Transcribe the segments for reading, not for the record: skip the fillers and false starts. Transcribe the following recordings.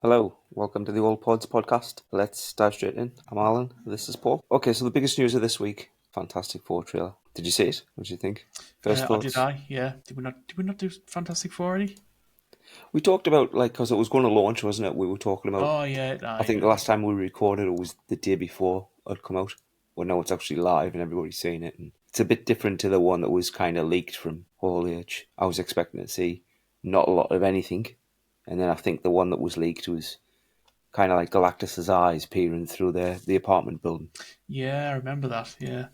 Hello, welcome to the Old Pods podcast. Let's dive straight in. I'm Alan, this is Paul. Okay, so the biggest news of this week, Fantastic Four trailer. Did you see it? What do you think? First I did. thoughts? Yeah. Did we not do Fantastic Four already? We talked about, because it was going to launch, wasn't it? We were talking about, Oh yeah, I think aye. the last time we recorded it was the day before it had come out. Well, now it's actually live and everybody's seeing it. And it's a bit different to the one that was kind of leaked from Hall H. I was expecting to see not a lot of anything. And then I think the one that was leaked was kind of like Galactus's eyes peering through the apartment building. Yeah, I remember that. Yeah.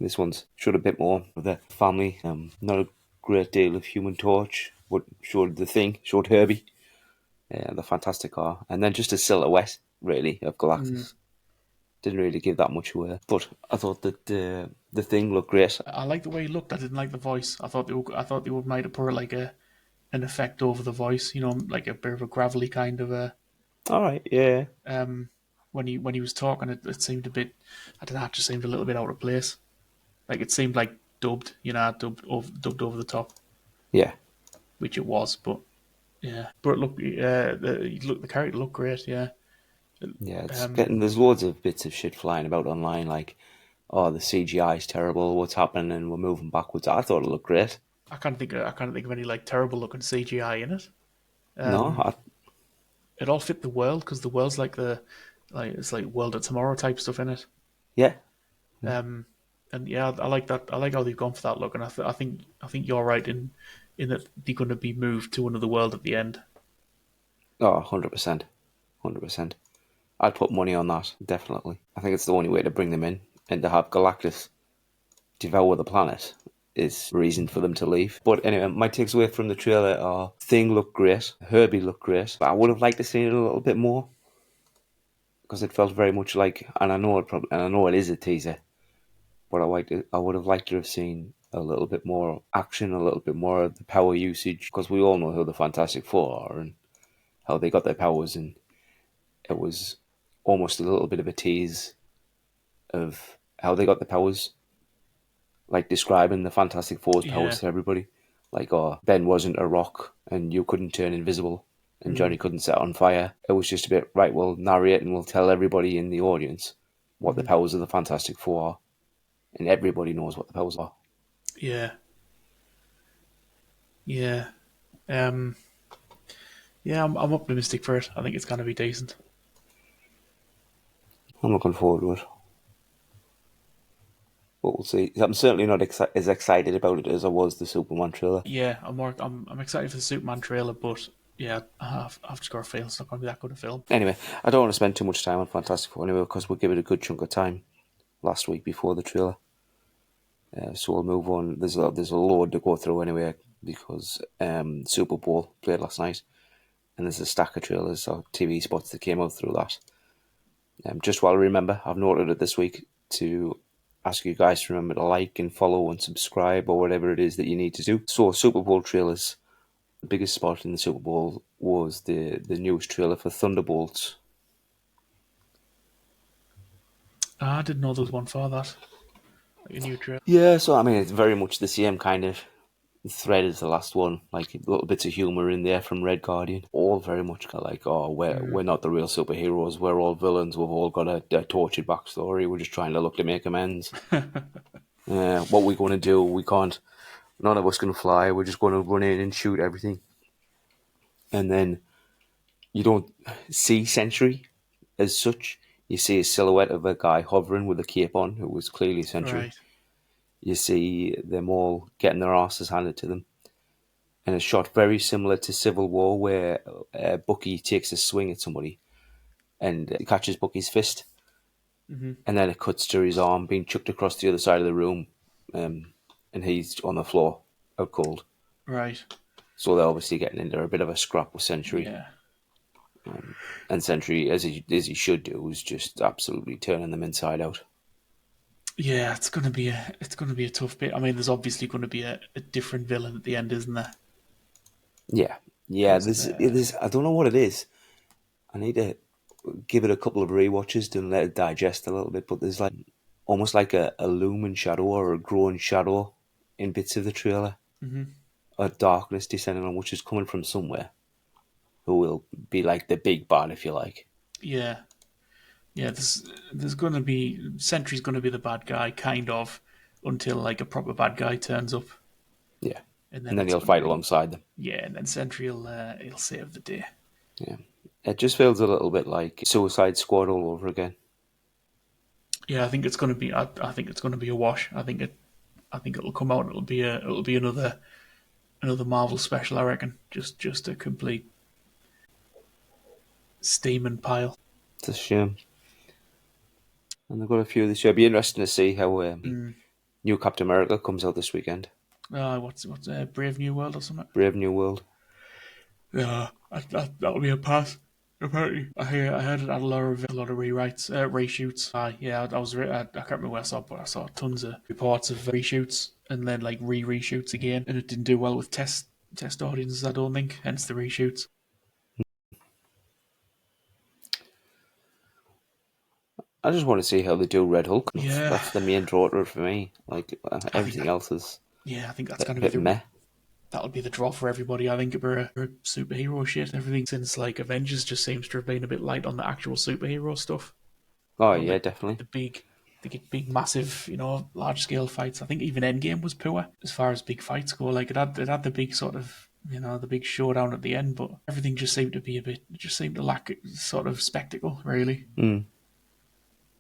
This one's showed a bit more of the family. Not a great deal of Human Torch. What showed the Thing, showed Herbie, the Fantastic Car, and then just a silhouette really of Mm. Galactus. Didn't really give that much away, but I thought that the Thing looked great. I like the way he looked. I didn't like the voice. I thought they might have put like an effect over the voice. Like a bit of a gravelly kind of a All right, yeah, um when he was talking. It seemed a bit. I don't know. It just seemed a little bit out of place. Like it seemed like dubbed. Dubbed over the top, yeah, which it was. But yeah. But look, the character looked great. Yeah. yeah. It's Um. getting there's loads of bits of shit flying about online, like, oh, the CGI is terrible. What's happening? And we're moving backwards. I thought it looked great. I can't think of any like terrible looking CGI in it. No, It all fit the world because the world's it's like world of tomorrow type stuff in it. yeah, Um, and yeah, I like that. I like how they've gone for that look, and I think you're right in that they're going to be moved to another world at the end. oh, 100%, 100%. I'd put money on that, definitely. I think it's the only way to bring them in, and to have Galactus devour the planet is reason for them to leave. But anyway, my takes away from the trailer are Thing looked great, Herbie looked great, but I would have liked to see it a little bit more because it felt very much like, and I know it is a teaser, but I would have liked to have seen a little bit more action, a little bit more of the power usage, because we all know who the Fantastic Four are and how they got their powers, and it was almost a little bit of a tease of how they got the powers, like describing the Fantastic Four's powers Yeah. to everybody. Like, oh, Ben wasn't a rock and you couldn't turn invisible and Mm-hmm. Johnny couldn't set on fire. It was just a bit, right, we'll narrate and we'll tell everybody in the audience what the Mm-hmm. powers of the Fantastic Four are. And everybody knows what the powers are. Yeah. Yeah. Um. Yeah. I'm optimistic for it. I think it's going to be decent. I'm looking forward to it. But we'll see. I'm certainly not as excited about it as I was the Superman trailer. Yeah. I'm excited for the Superman trailer, but yeah, I've just got a feeling it's not going to be that good a film. Anyway, I don't want to spend too much time on Fantastic Four anyway, because we'll give it a good chunk of time last week before the trailer. So we'll move on. There's a load to go through anyway, because Super Bowl played last night, and there's a stack of trailers or TV spots that came out through that. Just while I remember, I've noted it this week to ask you guys to remember to like and follow and subscribe or whatever it is that you need to do. So Super Bowl trailers. The biggest spot in the Super Bowl was the newest trailer for Thunderbolts. I didn't know there was one for that. Like a new trailer. Yeah, so I mean it's very much the same kind of thread as the last one, like little bits of humour in there from Red Guardian. All very much kind of like, oh, we're not the real superheroes. We're all villains. We've all got a tortured backstory. We're just trying to look to make amends. What we're going to do, we can't. None of us can fly. We're just going to run in and shoot everything. And then you don't see Sentry as such. You see a silhouette of a guy hovering with a cape on, who was clearly Sentry. Right. You see them all getting their asses handed to them. And it's shot very similar to Civil War, where Bucky takes a swing at somebody and catches Bucky's fist, Mm-hmm. and then it cuts to his arm being chucked across the other side of the room, and he's on the floor, out cold. Right. So they're obviously getting into a bit of a scrap with Sentry, Yeah. and Sentry, as he should do, is just absolutely turning them inside out. Yeah, it's gonna be a tough bit. I mean, there's obviously going to be a different villain at the end, isn't there? Yeah, yeah. Because There's I don't know what it is. I need to give it a couple of rewatches to let it digest a little bit. But there's like almost like a looming shadow or a growing shadow in bits of the trailer, hmm a darkness descending on which is coming from somewhere. who will be like the big bad, if you like. Yeah, yeah. There's gonna be Sentry's gonna be the bad guy, kind of, until like a proper bad guy turns up, Yeah, and and then then it's he'll gonna fight be alongside them. yeah, and then Sentry he'll save the day. Yeah, it just feels a little bit like Suicide Squad all over again. Yeah, I think it's gonna be. I think it's gonna be a wash. I think it'll come out. It'll be another Marvel special. I reckon. Just a complete steaming pile. It's a shame. And they've got a few this year. It'll be interesting to see how Mm. New Captain America comes out this weekend. What's Brave New World or something? Brave New World. Yeah, that'll be a pass. Apparently, I heard it had a lot of rewrites, reshoots. Yeah, I can't remember where I saw it, but I saw tons of reports of reshoots and then like reshoots again, and it didn't do well with test audiences. I don't think, hence the reshoots. I just want to see how they do Red Hulk. Yeah, That's the main draw to it for me. Like I think everything else is yeah, I think that's a going to be bit meh. that'll be the draw for everybody. I think for superhero shit, everything since like Avengers just seems to have been a bit light on the actual superhero stuff. Oh Or yeah, like definitely. the big, big, massive, large scale fights. I think even Endgame was poor as far as big fights go. Like it had the big sort of, the big showdown at the end, but everything just seemed to be it just seemed to lack sort of spectacle, really. Mm.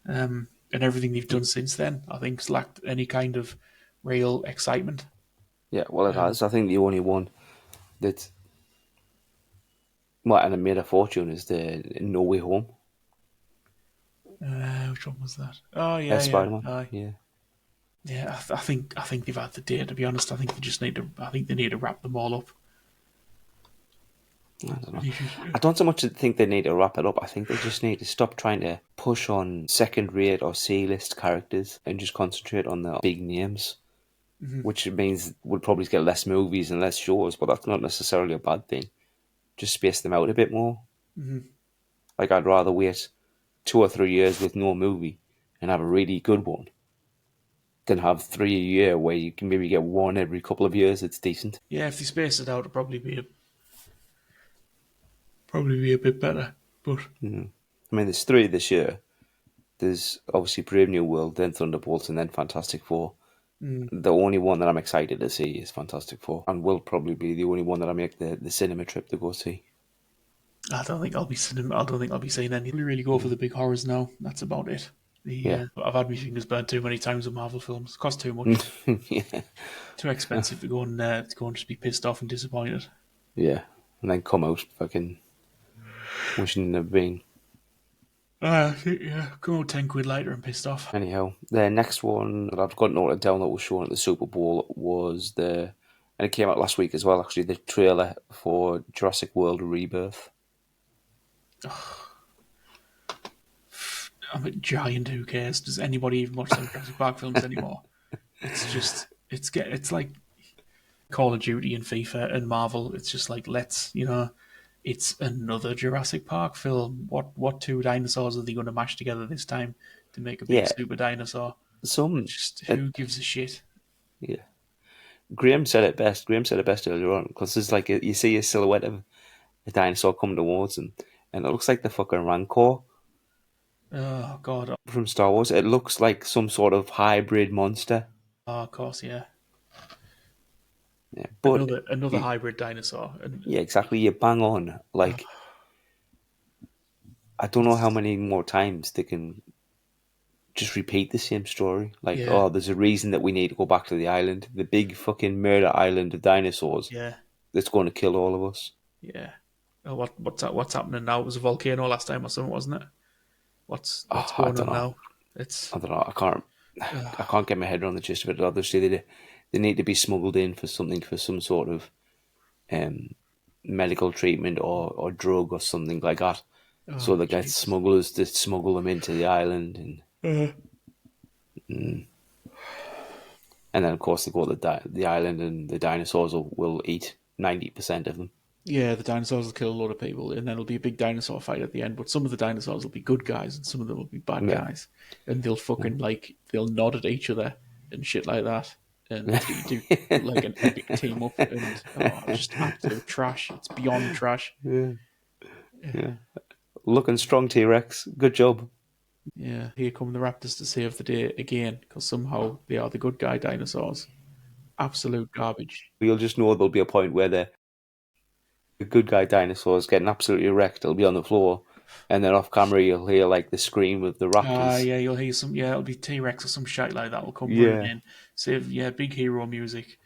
And everything they've done since then, I think's lacked any kind of real excitement. Yeah, well it Um, has. I think the only one that and it made a fortune is the No Way Home. which one was that? Oh Yes, yeah. Spider Man. Aye. Yeah. Yeah, I think they've had the day. To be honest, I think they just need to. I think they need to wrap them all up. I don't know. They should- I don't so much think they need to wrap it up. I think they just need to stop trying to push on second rate or C list characters and just concentrate on the big names. Which means we'll probably get less movies and less shows, but that's not necessarily a bad thing. Just space them out a bit more. Like I'd rather wait 2 or 3 years with no movie and have a really good one than have three a year where you can maybe get one every couple of years. It's decent. Yeah, if they space it out, it'd probably be a bit better. But I mean, there's three this year. There's obviously Brave New World, then Thunderbolts, and then Fantastic Four. The only one that I'm excited to see is Fantastic Four, and will probably be the only one that I make the cinema trip to go see. I don't think I'll be seeing any. Really go for the big horrors now. That's about it. Yeah. I've had my fingers burnt too many times with Marvel films. Cost too much, Yeah. too expensive to go and just be pissed off and disappointed. Yeah. And then come out fucking wishing they'd been. Yeah, come on, £10 later and pissed off. Anyhow, the next one that I've got noted down that was shown at the Super Bowl was and it came out last week as well, actually, the trailer for Jurassic World Rebirth. I'm a giant. Who cares? Does anybody even watch some Jurassic Park films anymore? It's like Call of Duty and FIFA and Marvel. It's just like it's another Jurassic Park film. What two dinosaurs are they going to mash together this time to make a big Yeah, super dinosaur? some. Just It, who gives a shit? yeah. Graham said it best. Graham said it best earlier on because there's like you see a silhouette of a dinosaur coming towards him, and it looks like the fucking Rancor Oh God! from Star Wars. It looks like some sort of hybrid monster. Oh, of course, yeah. Yeah, but Another you, hybrid dinosaur, and yeah, exactly. You bang on. Like I don't know how it's many more times they can just repeat the same story. Like, yeah, oh, there's a reason that we need to go back to the island, the big fucking murder island of dinosaurs yeah, that's going to kill all of us. yeah. Oh, what's happening now? It was a volcano last time or something, wasn't it? What's Oh, I going don't on know. now? It's I don't know. I can't get my head around the gist of it. Obviously, they need to be smuggled in for something, for some sort of um, medical treatment or drug or something like that. So oh they get Jesus. smugglers to smuggle them into the island, and then of course they go to the island, and the dinosaurs will eat 90% of them. Yeah, the dinosaurs will kill a lot of people, and then it'll be a big dinosaur fight at the end. But some of the dinosaurs will be good guys, and some of them will be bad Yeah. guys, and they'll fucking they'll nod at each other and shit like that, and do like an epic team up, and it's just absolute trash. It's beyond trash. Yeah. Yeah. Looking strong, T Rex. Good job. Yeah, here come the Raptors to save the day again because somehow they are the good guy dinosaurs. Absolute garbage. You'll just know there'll be a point where the good guy dinosaurs getting absolutely wrecked. They'll be on the floor, and then off camera you'll hear like the scream of the raptors. Yeah, you'll hear some. Yeah, it'll be T Rex or some shite like that will come running Yeah, in. Save, yeah, big hero music.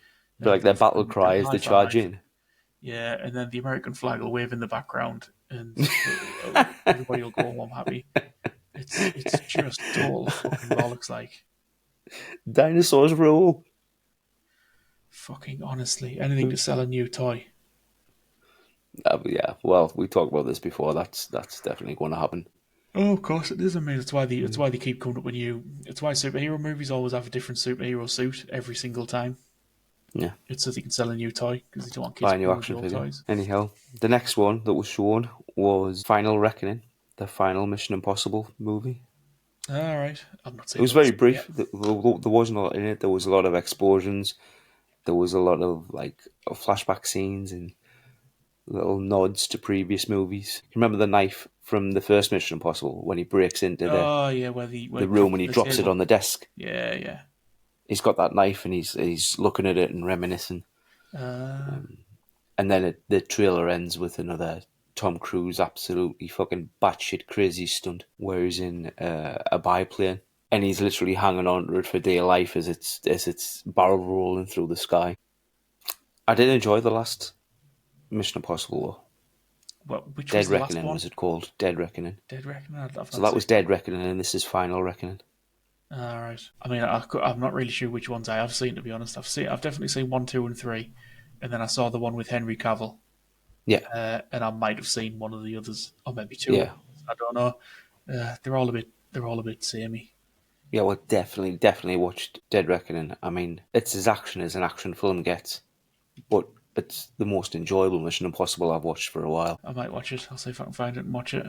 but like their battle They'll cry as high they charge five. in. Yeah, and then the American flag will wave in the background, and everybody will go home happy. It's just total fucking bollocks. Like Dinosaurs rule. fucking honestly, anything to sell a new toy. Yeah, well, we talked about this before. That's definitely going to happen. Oh, of course it is. I mean, it's Mm. why they keep coming up with new. It's why superhero movies always have a different superhero suit every single time. Yeah, It's so they can sell a new toy because they don't want kids buy a new playing with the action old figure. toys. Anyhow, the next one that was shown was Final Reckoning, the final Mission Impossible movie. All right, I've not It seen was it very yet. brief. There wasn't a lot in it. There was a lot of explosions. There was a lot of like flashback scenes and little nods to previous movies. Remember the knife from the first Mission Impossible when he breaks into Oh yeah, where the he room dropped and to he the drops it table. on the desk? Yeah, yeah. He's got that knife and he's looking at it and reminiscing. Uh, And then the trailer ends with another Tom Cruise absolutely fucking batshit crazy stunt where he's in a biplane and he's literally hanging on to it for dear life as it's barrel rolling through the sky. I did enjoy the last Mission Impossible though. which was Dead the last Reckoning one? was it called? Dead Reckoning. Dead Reckoning. I've So not that seen was that Dead one. Reckoning and this is Final Reckoning. All right. I mean, I'm not really sure which ones I have seen to be honest. I've definitely seen one, two, and three, and then I saw the one with Henry Cavill, Yeah, and I might have seen one of the others, or maybe two of yeah. them. I don't know. They're all a bit samey. Yeah, well, definitely watched Dead Reckoning. I mean, it's as action as an action film gets, but it's the most enjoyable Mission Impossible I've watched for a while. I might watch it. I'll see if I can find it and watch it.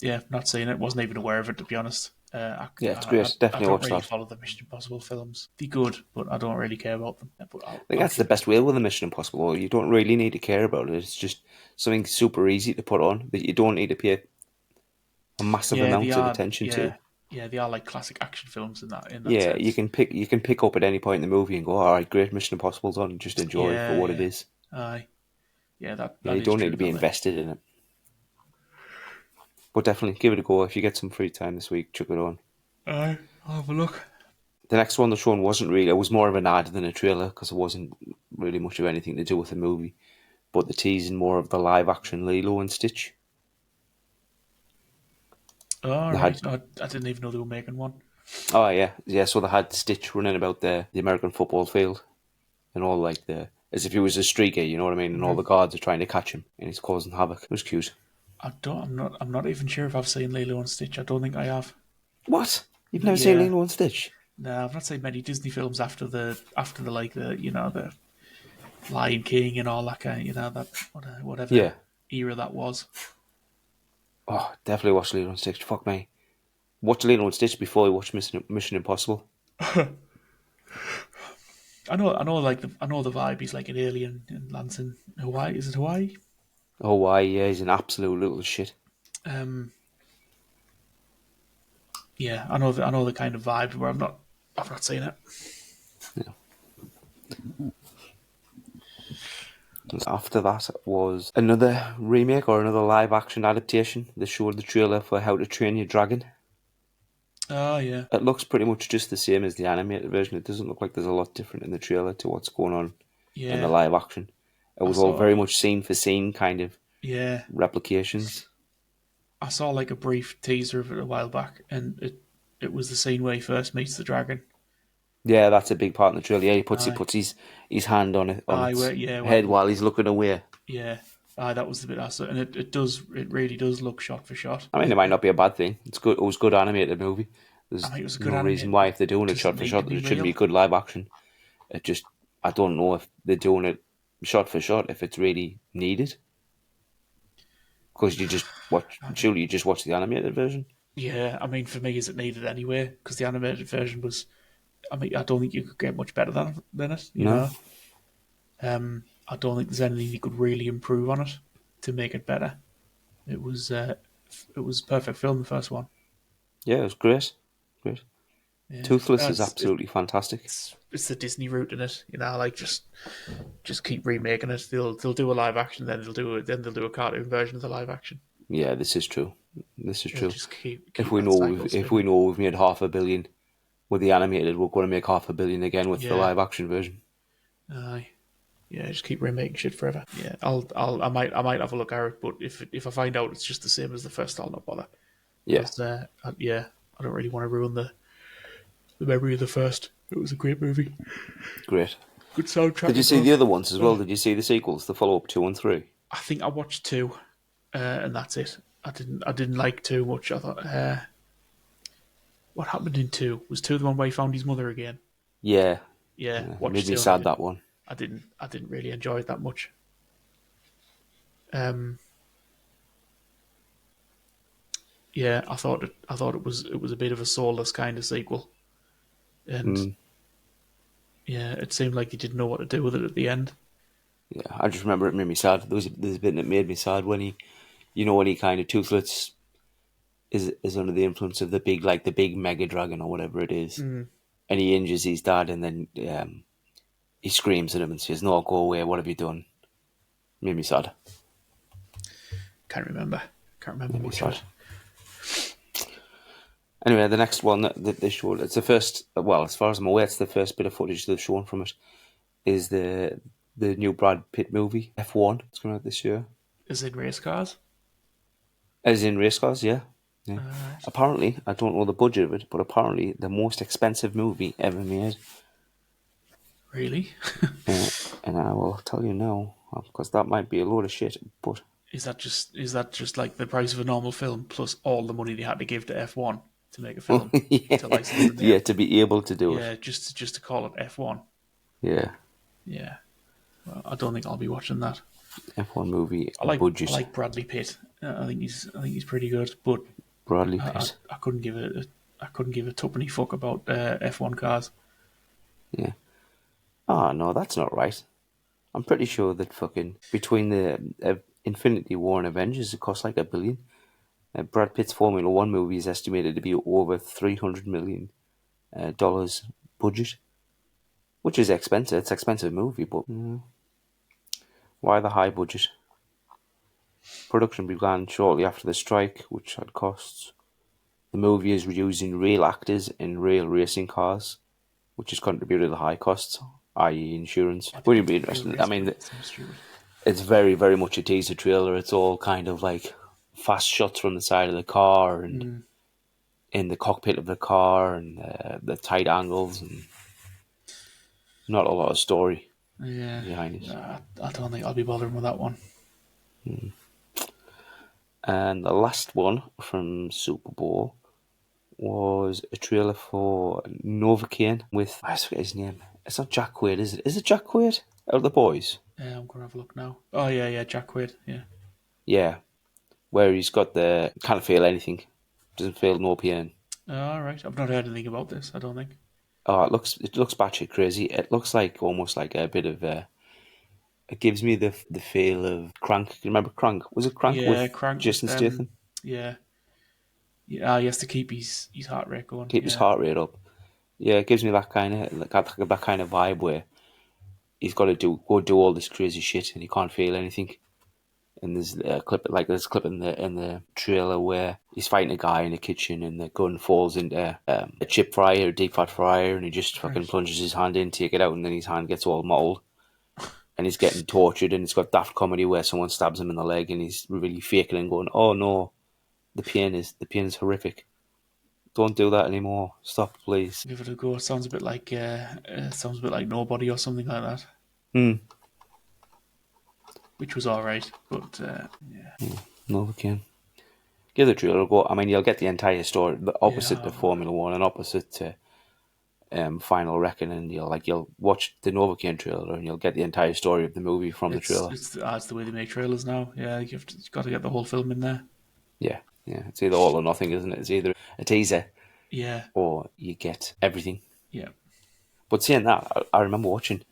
Yeah, not seen it. Wasn't even aware of it to be honest. Yeah, it's great. I Definitely don't watch really that. follow the Mission Impossible films. They're good, but I don't really care about them. But I think I'll that's the give. best way with a Mission Impossible. You don't really need to care about it. It's just something super easy to put on that you don't need to pay a massive Yeah, they amount of are. attention Yeah, to. yeah, they are like classic action films in that Yeah, you sense. can pick up at any point in the movie and go, all right, great, Mission Impossible's on, and just enjoy it for Yeah, what it yeah. is. Aye. Yeah, Yeah, that you is don't need true to be that way. invested in it. But definitely give it a go if you get some free time this week. Chuck it on. Aye. I'll have a look. The next one they're showing wasn't really. It was more of an ad than a trailer because it wasn't really much of anything to do with the movie. But the teasing more of the live action Lilo and Stitch. All They right. had I didn't even know they were making one. Oh yeah. So they had Stitch running about the American football field and all like the as if he was a streaker, you know what I mean? And all Hmm. the guards are trying to catch him, and he's causing havoc. It was cute. I don't. I'm not even sure if I've seen Lilo and Stitch. I don't think I have. What? You've never seen Yeah. Lilo and Stitch? No, I've not seen many Disney films after the like the the Lion King and all that kind. That whatever Yeah. era that was. Oh, definitely watch Lilo and Stitch. Fuck me. Watch Lilo and Stitch before you watch Mission Impossible. I know the vibe. He's like an alien and lands in Hawaii. Is it Hawaii? Oh, why? Yeah, he's an absolute little shit. Um, yeah, I know the kind of vibe where I've not seen it. After that was another remake or another live action adaptation. They showed the trailer for How to Train Your Dragon. Oh yeah, It looks pretty much just the same as the animated version. It doesn't look like there's a lot different in the trailer to what's going on in the yeah. live action. It I was all saw very much scene for scene kind of yeah, replications. I saw like a brief teaser of it a while back, and it was the scene where he first meets the dragon. Yeah, that's a big part in the trailer. Yeah, he Aye, puts his hand on aye, its where head while he's looking away. yeah, aye, that was the bit I saw, and it really does look shot for shot. I mean, it might not be a bad thing. It's good. It was a good animated movie. I There's mean, it was a good no reason animated, why but if they're doing it does it shot for need to shot, be it shouldn't be real? good live action. It just I don't know if they're doing it shot for shot if it's really needed because you just watch. Surely you just watch the animated version. Yeah, I mean, for me, is it needed anyway? Because the animated version was. I mean, I don't think you could get much better than it. No. I don't think there's anything you could really improve on it to make it better. It was perfect film, the first one. Yeah, it was great. Great. Yeah, Toothless is absolutely fantastic. it's the Disney route in it. Like just keep remaking it. They'll do a live action, then they'll do a cartoon version of the live action. Yeah, this is true. This is They'll true. just If keep we that know cycle spinning. we've made 500 million with the animated, we're going to make 500 million again with the Yeah, live action version. aye. Yeah, just keep remaking shit forever. Yeah, I might have a look at it, but if I find out it's just the same as the first, I'll not bother. Yeah, Because yeah, I don't really want to ruin the memory of the first. It was a great movie, great. good soundtrack Did you as see well. the other ones as well? Oh, Did you see the sequels, the follow up 2 and 3? I think I watched two, and that's it. I didn't like two much. I thought, what happened in two? Was two the one where he found his mother again? Yeah, Yeah, made watched me two, and sad that one. I didn't really enjoy it that much. Um, yeah, I thought it was a bit of a soulless kind of sequel, and Mm, yeah, it seemed like he didn't know what to do with it at the end. yeah, I just remember it made me sad. There's a bit that made me sad when when he kind of Toothless is under the influence of the big mega dragon or whatever it is, Mm, and he injures his dad, and then he screams at him and says, "No, go away! What have you done?" Made me sad. can't remember. Can't remember Made me much of sad. it. Anyway, the next one that they showed, it's the first. Well, as far as I'm aware, it's the first bit of footage they've shown from it. Is the new Brad Pitt movie F1? It's coming out this year. Is it race cars? As in race cars, yeah. Yeah. Right. Apparently, I don't know the budget of it, but apparently the most expensive movie ever made. Really? Uh, and I will tell you now, because that might be a load of shit, but Is that just like the price of a normal film plus all the money they had to give to F1 to make a film yeah, to license the yeah, name? to be able to do it. Yeah, just to call it F1. Yeah, Yeah. Well, I don't think I'll be watching that. F1 movie I budget. like Bradley Pitt. I think he's pretty good, but Bradley Pitt. I couldn't give it I couldn't give a tuppenny fuck about F1 cars. Yeah. Ah, no, that's not right. I'm pretty sure that fucking between the Infinity War and Avengers, it cost like $1 billion. Brad Pitt's Formula One movie is estimated to be over $300 million dollars budget, which is expensive. It's an expensive movie, but why the high budget? Production began shortly after the strike, which had costs. The movie is using real actors in real racing cars, which has contributed to the high costs, i.e., insurance. Why do Wouldn't they be do real interesting. I race mean, cars? That seems stupid. it's very, very much a teaser trailer. It's all kind of like fast shots from the side of the car and Mm, in the cockpit of the car and the tight angles and not a lot of story yeah. behind it. I don't think I'll be bothering with that one. And the last one from Super Bowl was a trailer for Novocaine with, I forget his name. It's not Jack Quaid, is it? Is it Jack Quaid? Out of the boys? I'm gonna have a look now. Oh yeah, Jack Quaid. Yeah. Yeah, where he's got the can't feel anything, doesn't feel no pain. All right. I've not heard anything about this. I don't think. Oh, it looks batshit crazy. It looks like almost like a bit of it gives me the feel of Crank. Can you remember Crank? Was it Crank Yeah, with Crank with Jason Statham? yeah, yeah. He has to keep his heart rate going. Keep his Yeah. heart rate up. Yeah, it gives me that kind of that kind of vibe where he's got to do all this crazy shit and he can't feel anything. And there's a clip in the trailer where he's fighting a guy in the kitchen and the gun falls into a chip fryer, a deep fat fryer, and he just fucking Right. plunges his hand in, take it out, and then his hand gets all mottled. And he's getting tortured, and it's got daft comedy where someone stabs him in the leg, and he's really faking and going, "Oh no, the pain is horrific. Don't do that anymore. Stop, please." Give it a go. It sounds a bit like Nobody or something like that, Hmm. which was all right. But yeah, No, we can. Give the trailer a go. I mean, you'll get the entire story, the yeah, opposite to Formula One and opposite to Final Reckoning. You'll watch the Novocaine trailer and you'll get the entire story of the movie from the trailer. it's the way they make trailers now. Yeah, you've got to get the whole film in there. Yeah, yeah. It's either all or nothing, isn't it? It's either a teaser Yeah, or you get everything. yeah. But saying that, I remember watching.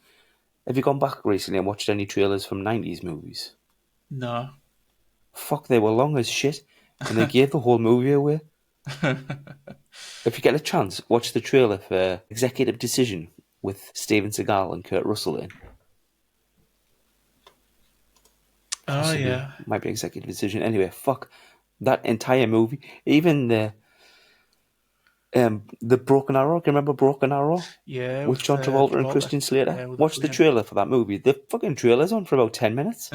Have you gone back recently and watched any trailers from '90s movies? No, Fuck, they were long as shit, and they gave the whole movie away. If you get a chance, watch the trailer for Executive Decision with Steven Seagal and Kurt Russell in. Oh Possibly, yeah, might be Executive Decision. Anyway, fuck that entire movie. Even the Broken Arrow. Can you remember Broken Arrow yeah, with with John Travolta and Travolta. Christian Slater? Yeah, with the Watch the flame. trailer for that movie. The fucking trailer's on for about 10 minutes.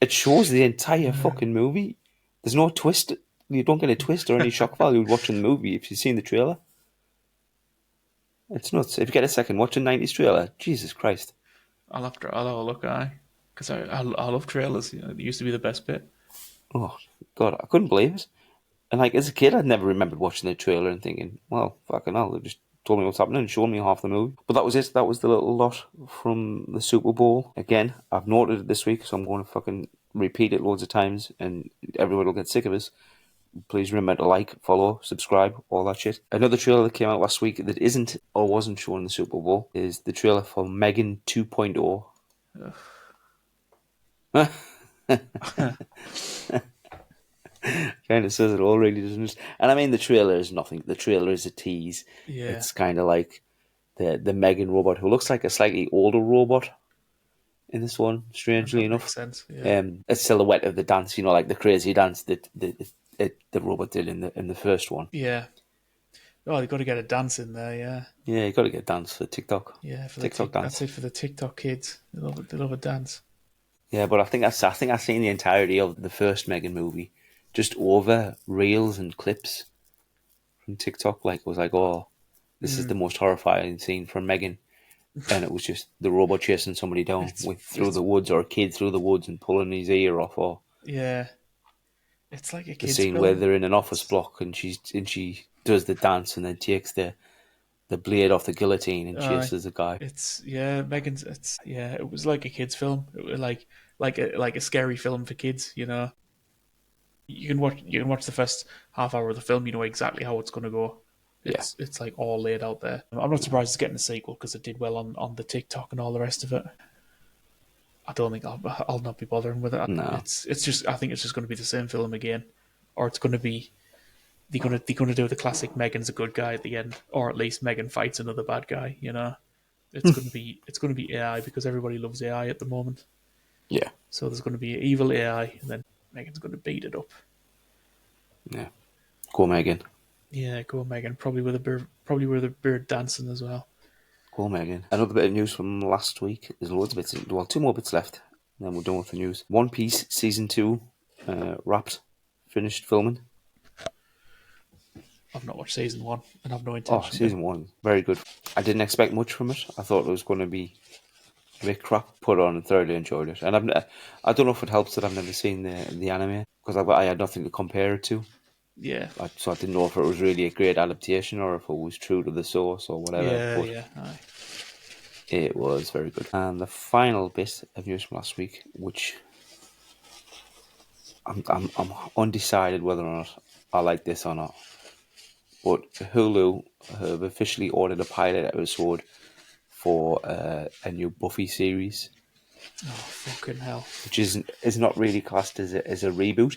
It shows the entire fucking movie. There's no twist. You don't get a twist or any shock value watching the movie if you've seen the trailer. It's nuts. If you get a second, watch a 90s trailer. Jesus Christ. I'll have a look, because I love trailers. You know, they used to be the best bit. Oh, God, I couldn't believe it. And like as a kid, I'd never remembered watching the trailer and thinking, well, fucking hell, they just told me what's happening and showed me half the movie. But that was it. That was the little lot from the Super Bowl. Again, I've noted it this week, so I'm going to fucking repeat it loads of times and everyone will get sick of us. Please remember to like, follow, subscribe, all that shit. Another trailer that came out last week that isn't or wasn't shown in the Super Bowl is the trailer for Megan 2.0. Kind of says it all, really, doesn't it? And I mean, the trailer is nothing. The trailer is a tease. Yeah, It's kind of like the Megan robot, who looks like a slightly older robot in this one, strangely that makes enough. sense. Yeah, A silhouette of the dance, like the crazy dance that the robot did in the first one. yeah. Oh, they got to get a dance in there. Yeah, Yeah, you got to get dance for TikTok. yeah. For the TikTok that's dance. it for the TikTok kids. They love it. They love a dance. Yeah, but I think I've seen the entirety of the first Megan movie, just over reels and clips from TikTok. Like it was like, oh, this is the most horrifying scene from Megan, and it was just the robot chasing somebody down It's with through it's the woods, or a kid through the woods and pulling his ear off, or yeah. It's like a the kids scene where film. they're in an office It's, block and she does the dance and then takes the blade off the guillotine and uh, chases the guy. it's yeah. Megan's. It's yeah. It was like a kids film. It was like a scary film for kids. You know, you can watch the first half hour of the film. You know exactly how it's going to go. Yeah, It's like all laid out there. I'm not surprised it's getting a sequel because it did well on the TikTok and all the rest of it. I don't think I'll not be bothering with it. no, It's just I think it's just going to be the same film again, or it's going to be they're going to do the classic Megan's a good guy at the end, or at least Megan fights another bad guy. You know, it's going to be AI because everybody loves AI at the moment. yeah, So there's going to be evil AI, and then Megan's going to beat it up. yeah. Go Megan, Yeah, go on, Megan. Probably with a bird dancing as well. go Megan. Another bit of news from last week. There's loads of bits. Well, two more bits left, and then we're done with the news. One Piece season 2 wrapped, finished filming. I've not watched season one, and I've no Oh, intention to. season 1, very good. I didn't expect much from it. I thought it was going to be a bit crap. Put on and thoroughly enjoyed it. And I don't know if it helps that I've never seen the anime because I had nothing to compare it to. Yeah, So I didn't know if it was really a great adaptation or if it was true to the source or whatever. yeah, But yeah. Aye. it was very good. And the final bit of news from last week, which I'm undecided whether or not I like this or not. But Hulu have officially ordered a pilot episode for a new Buffy series, Oh fucking hell! which is not really classed as a reboot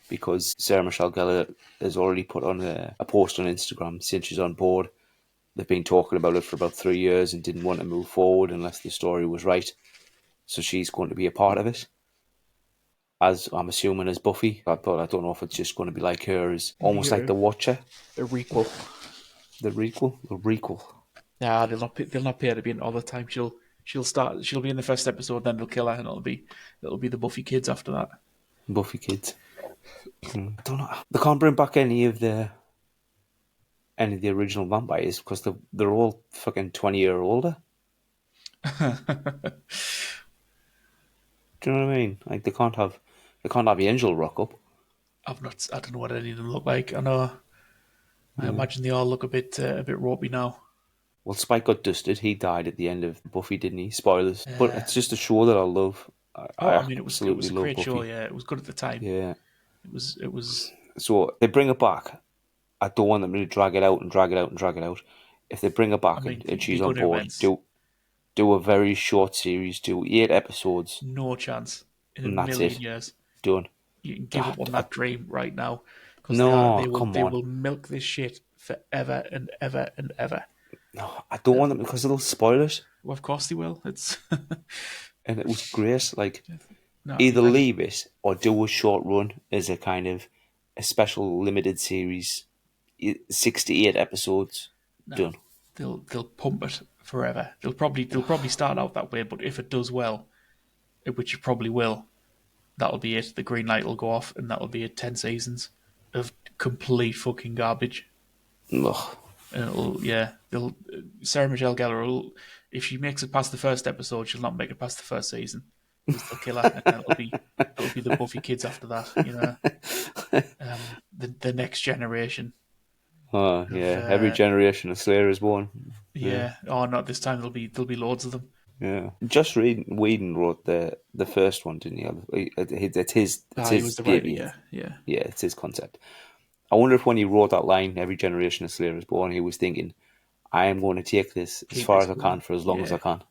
because Sarah Michelle Gellar has already put on a post on Instagram saying she's on board. They've been talking about it for about 3 years and didn't want to move forward unless the story was right. So she's going to be a part of it, as I'm assuming as Buffy. But I don't know if it's just going to be like her, as almost like You're the Watcher, a requel. the requel. Nah, they'll not pay her to be in it all the time. She'll be in the first episode, then they'll kill her, and it'll be the Buffy kids after that. Buffy kids. I don't know. They can't bring back any of the original vampires because they're all fucking 20 year older. Do you know what I mean? Like they can't have Angel rock up. I don't know what any of them look like. I know. I imagine they all look a bit ropey now. Well, Spike got dusted. He died at the end of Buffy, didn't he? Spoilers. But it's just a show that I love. I Oh, I mean, it was absolutely a love great show. Buffy. Yeah, it was good at the time. Yeah. It was. So they bring it back. I don't want them to drag it out and drag it out and drag it out. If they bring it I back mean, and be she's on good at board, events. do a very short series, do 8 episodes, No chance in a and that's million it. years. Done. You can give Ah, up on that dream right now because no, they will come on. milk this shit forever and ever and ever. No, I don't want them because it'll spoil it. Well, of course they will. It's And it was great. Like, no, either leave it or do a short run as a kind of a special limited series, 68 episodes. no. Done. They'll pump it forever. They'll probably start out that way, but if it does well, which it probably will, that'll be it. The green light will go off, and that'll be it. 10 seasons of complete fucking garbage. Ugh. And it'll yeah. They'll Sarah Michelle Gellar will, if she makes it past the first episode, she'll not make it past the first season because they'll kill her, and that'll be the Buffy kids after that. You know, the next generation Oh of yeah, every generation of Slayer is born. Yeah, yeah. Oh, not this time. There'll be loads of them. yeah. Just Whedon wrote the first one, didn't he? It's Ah, he was his the writer. baby. Yeah, yeah. Yeah, it's his concept. I wonder if when he wrote that line, "Every generation of Slayer is born," he was thinking, "I am going to take this as Keep far this as I can going. for as long as I Yeah, can."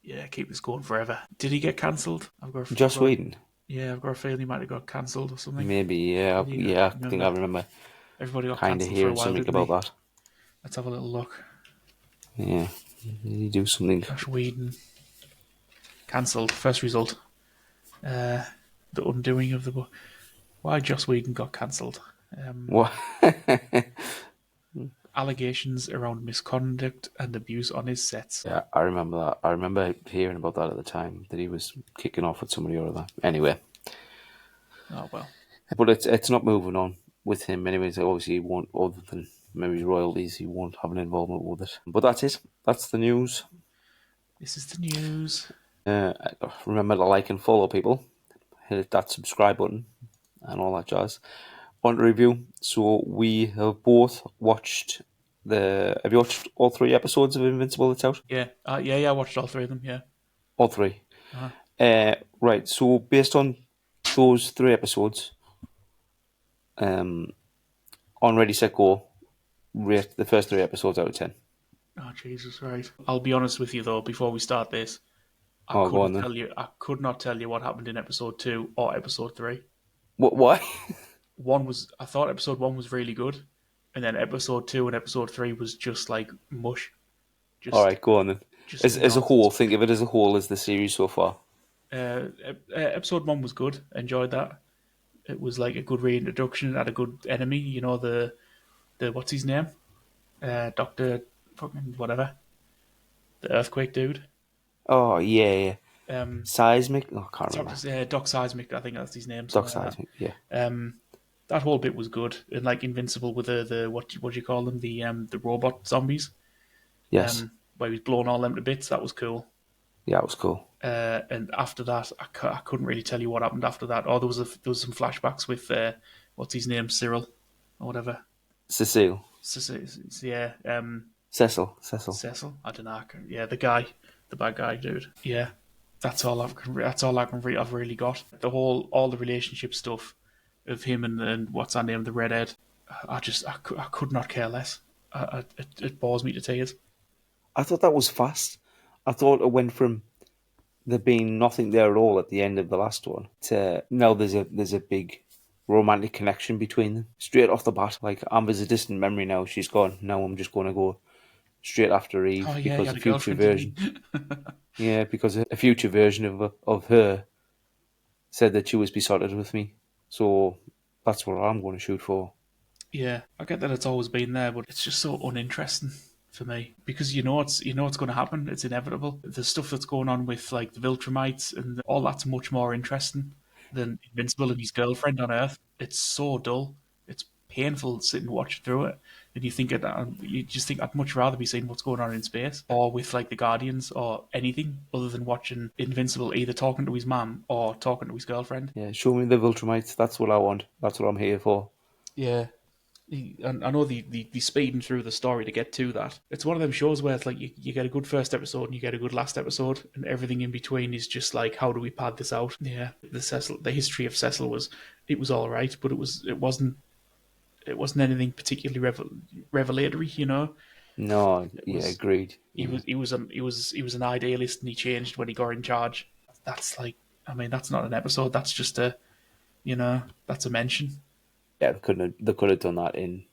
yeah. Keep this going forever. Did he get cancelled? Just Whedon, Yeah, I've got a feeling he might have got cancelled or something. maybe. Yeah, Yeah, yeah. I think I remember remember everybody got kind of cancelled for a hearing while, something didn't about they? that. Let's have a little look. Yeah, you do something. Josh Whedon cancelled. First result. Uh, the undoing of the book. Why Joss Whedon got cancelled? What? Allegations around misconduct and abuse on his sets. Yeah, I remember that. I remember hearing about that at the time, that he was kicking off with somebody or other. Anyway, Oh well. but it's not moving on with him. Anyways, obviously he won't, other than maybe royalties, he won't have an involvement with it. But that's it. That's the news. This is the news. Remember to like and follow people. Hit that subscribe button and all that jazz. On to review. So we have both watched Have you watched all 3 episodes of Invincible that's out? Yeah. Yeah. I watched all three of them. Yeah. All 3. Uh-huh. Right. So based on those 3 episodes, on Ready Set Go, rate the first 3 episodes out of 10. Oh Jesus, right. I'll be honest with you though. Before we start this, Oh, go on then. I could not tell you what happened in episode 2 or episode 3. What? Why? I thought episode 1 was really good, and then episode 2 and episode 3 was just like mush. All Just right, go on then. just As a nonsense. whole, think of it as a whole as the series so far. Episode 1 was good. Enjoyed that. It was like a good reintroduction. It had a good enemy. You know the what's his name? Doctor fucking whatever. The earthquake dude. Oh yeah, yeah. Um, Seismic. Oh, I can't remember. Doc Seismic. I think that's his name. Doc Something like Seismic. Yeah. that. That whole bit was good, and like Invincible with the what do you call them, the robot zombies, Yes. where he was blowing all them to bits. That was cool. Yeah, it was cool. And after that, I couldn't really tell you what happened after that. Oh, there was some flashbacks with what's his name, Cyril or whatever. Cecile. Yeah, Cecil. Cecil. I don't know. Yeah, the bad guy dude. Yeah, that's all I've really got. All the relationship stuff of him and what's her name, the redhead. I could not care less. It bores me to tears. I thought that was fast. I thought it went from there being nothing there at all at the end of the last one to now there's a big romantic connection between them straight off the bat. Like Amber's a distant memory now. She's gone. Now I'm just going to go straight after Eve Oh yeah, he because had a a future girlfriend, didn't version. he? Yeah, because a future version of her said that she was besotted with me. So that's what I'm going to shoot for. Yeah, I get that it's always been there, but it's just so uninteresting for me because you know it's going to happen. It's inevitable. The stuff that's going on with like the Viltrumites and all that's much more interesting than Invincible and his girlfriend on Earth. It's so dull. It's painful sitting and watching through it. And you just think I'd much rather be seeing what's going on in space or with like the Guardians or anything other than watching Invincible either talking to his mum or talking to his girlfriend. Yeah, show me the Viltrumites. That's what I want. That's what I'm here for. Yeah. And I know the speeding through the story to get to that. It's one of them shows where it's like you get a good first episode and you get a good last episode, and everything in between is just like, how do we pad this out? Yeah, the history of Cecil was all right, but it wasn't anything particularly revelatory, you know. No, It yeah, was agreed. Yeah. he was an idealist and he changed when he got in charge. That's like, I mean, that's not an episode. That's just a You know, that's a mention. Yeah, they could have done that in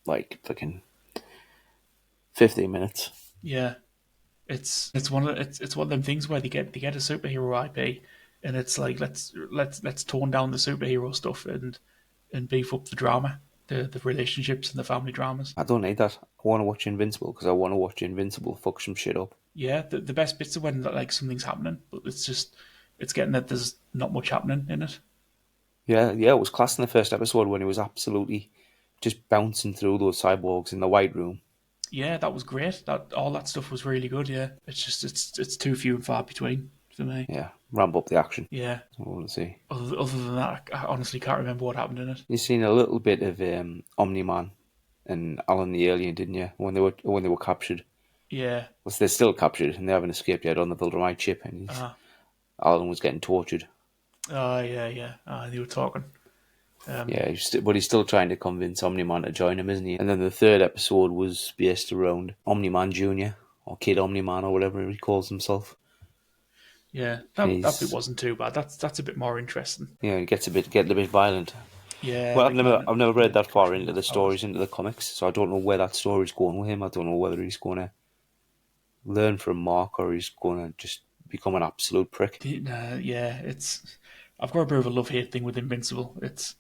like fucking 15 minutes. Yeah, it's one of them things where they get a superhero IP, and it's like let's tone down the superhero stuff and beef up the drama, the relationships and the family dramas. I don't need that. I want to watch Invincible because I want to watch Invincible fuck some shit up. Yeah, the best bits are when like something's happening, but it's getting that there's not much happening in it. Yeah, yeah, it was class in the first episode when he was absolutely just bouncing through those cyborgs in the White Room. Yeah, that was great. That all that stuff was really good. Yeah, it's too few and far between for me. Yeah, ramp up the action. Yeah. I want to see. Other than that, I honestly can't remember what happened in it. You seen a little bit of Omni Man and Alan the Alien, didn't you? When they were captured. Yeah. Well, they're still captured and they haven't escaped yet on the Vildermite ship, and Uh, Alan was getting tortured. yeah, yeah. They were talking. Yeah, but he's still trying to convince Omni Man to join him, isn't he? And then the third episode was based around Omni Man Junior or Kid Omni Man or whatever he calls himself. Yeah, And that bit wasn't too bad. That's a bit more interesting. he gets getting a bit violent. Yeah, Well, like I've never read that far into the powers. stories, into the comics, so I don't know where that story's going with him. I don't know whether he's going to learn from Mark or he's going to just become an absolute prick. Yeah, it's. I've got a bit of a love hate thing with Invincible. It's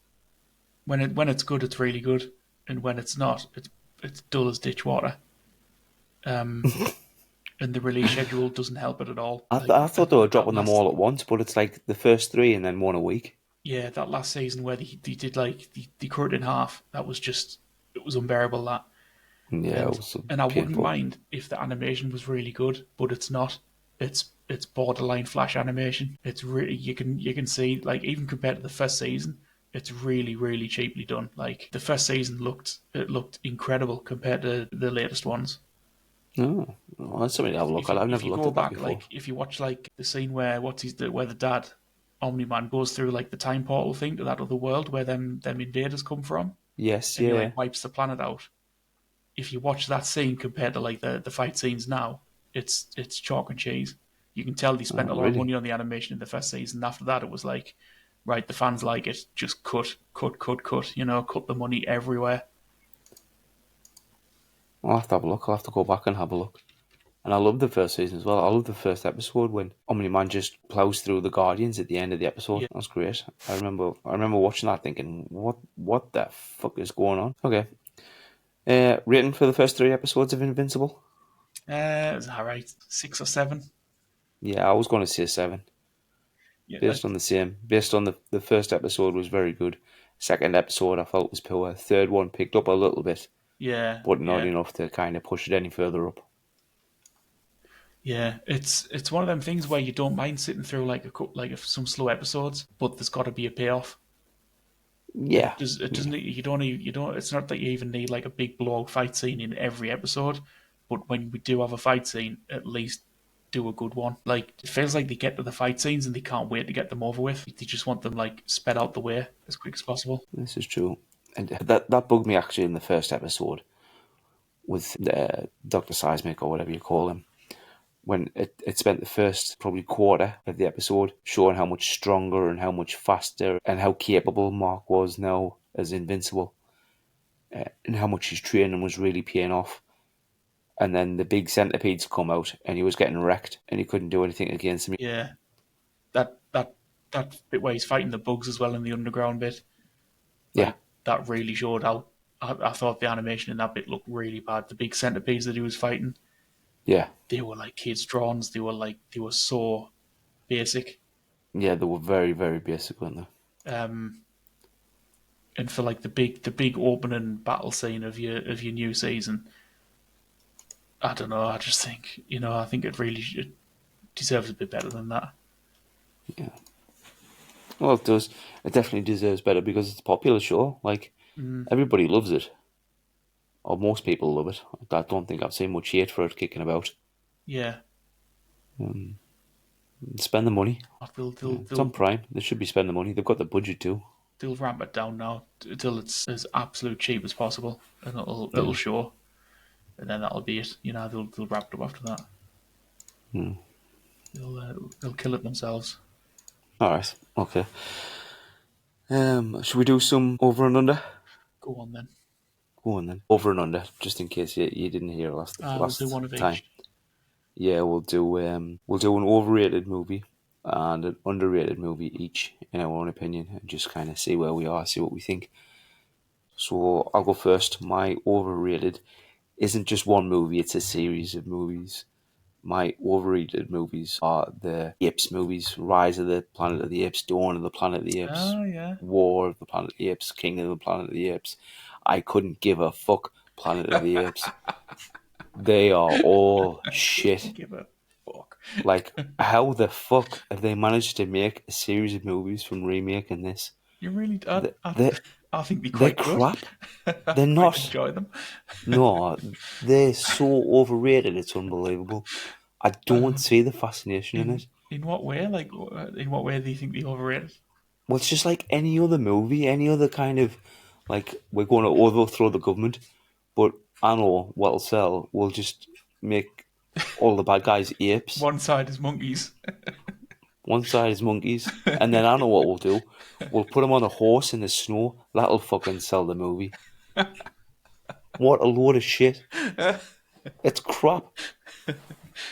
when it's good, it's really good, and when it's not, it's dull as ditch water. Um, and the release schedule doesn't help it at all. Like I thought they were that dropping them last, all at once, but it's like the first three and then one a week. yeah, that last season where they did like they cut it in half. That was just it was unbearable. That Yeah, it and was and I wouldn't painful. mind if the animation was really good, but it's not. It's borderline flash animation. It's really you can see like even compared to the first season, it's really cheaply done. Like the first season looked incredible compared to the latest ones. Oh, well, that's something to have a look If at. you I've if never you looked go at that back, before. like if you watch like the scene where where the dad Omni Man goes through like the time portal thing to that other world where them invaders come from, Yes, and he yeah. like wipes the planet out. If you watch that scene compared to like the fight scenes now, it's chalk and cheese. You can tell they spent Oh, a lot of really? money on the animation in the first season. After that, it was like, right, the fans like it, just cut. You know, cut the money everywhere. I'll have to have a look. I'll have to go back and have a look. And I love the first season as well. I love the first episode when Omni Man just plows through the Guardians at the end of the episode. Yeah, That was great. I remember watching that thinking, what the fuck is going on? Okay. Rating for the first three episodes of Invincible? it's all right, 6 or 7. Yeah, I was going to say seven. Yeah, Based on the first episode was very good. Second episode I felt was poor. Third one picked up a little bit, yeah, but not yeah. enough to kind of push it any further up. Yeah, it's one of them things where you don't mind sitting through like some slow episodes, but there's got to be a payoff. Yeah, It yeah, doesn't you don't. It's not that you even need like a big blowout fight scene in every episode, but when we do have a fight scene, at least do a good one. Like it feels like they get to the fight scenes and they can't wait to get them over with. They just want them like sped out the way as quick as possible. this is true. And that bugged me actually in the first episode with Dr. Seismic or whatever you call him. When it spent the first probably quarter of the episode showing how much stronger and how much faster and how capable Mark was now as Invincible, and how much his training was really paying off. And then the big centipedes come out and he was getting wrecked and he couldn't do anything against them. Yeah, that bit where he's fighting the bugs as well in the underground bit, Yeah, like that really showed how. I thought the animation in that bit looked really bad. The big centipedes that he was fighting, yeah, they were like kids' drawings. They were so basic. yeah, they were very, very basic, weren't Um, and for like the big opening battle scene of your new season, I don't know. I just think I think it deserves a bit better than that. they? Yeah. Well, it does. It definitely deserves better because it's a popular show. Like, Mm, everybody loves it. Or most people love it. I don't think I've seen much hate for it kicking about. yeah, Spend the money. they'll Yeah, they'll it's on they'll Prime. They should be spending the money. They've got the budget too. they'll ramp it down now until it's as absolute cheap as possible, and it'll Yeah. show, and then that'll be it. They'll wrap it up after that. Hmm. They'll kill it themselves. All right. Okay. Should we do some over and under? Go on then. Go on then. Over and under, just in case you didn't hear We'll do last one of time. each. Yeah, we'll do an overrated movie and an underrated movie each, in our own opinion, and just kind of see where we are, see what we think. So I'll go first. My overrated isn't just one movie; it's a series of movies. My overrated movies are the Apes movies: Rise of the Planet of the Apes, Dawn of the Planet of the Apes, Oh yeah. War of the Planet of the Apes, Kingdom of the Planet of the Apes. I couldn't give a fuck. Planet of the Apes. They are all shit. Give a fuck. Like, how the fuck have they managed to make a series of movies from remaking this? You really? They, they, I think they're they're quite good. crap. I They're quite not. enjoy them. No, they're so overrated. It's unbelievable. I don't see the fascination in it. In what way? Like, in what way do you think they overrated? Well, it's just like any other movie, any other kind of like we're going to overthrow the government, but I know what'll sell. We'll just make all the bad guys apes. One side is monkeys. One side is monkeys, and then I know what we'll do. We'll put them on a horse in the snow. That'll fucking sell the movie. What a load of shit! It's crap.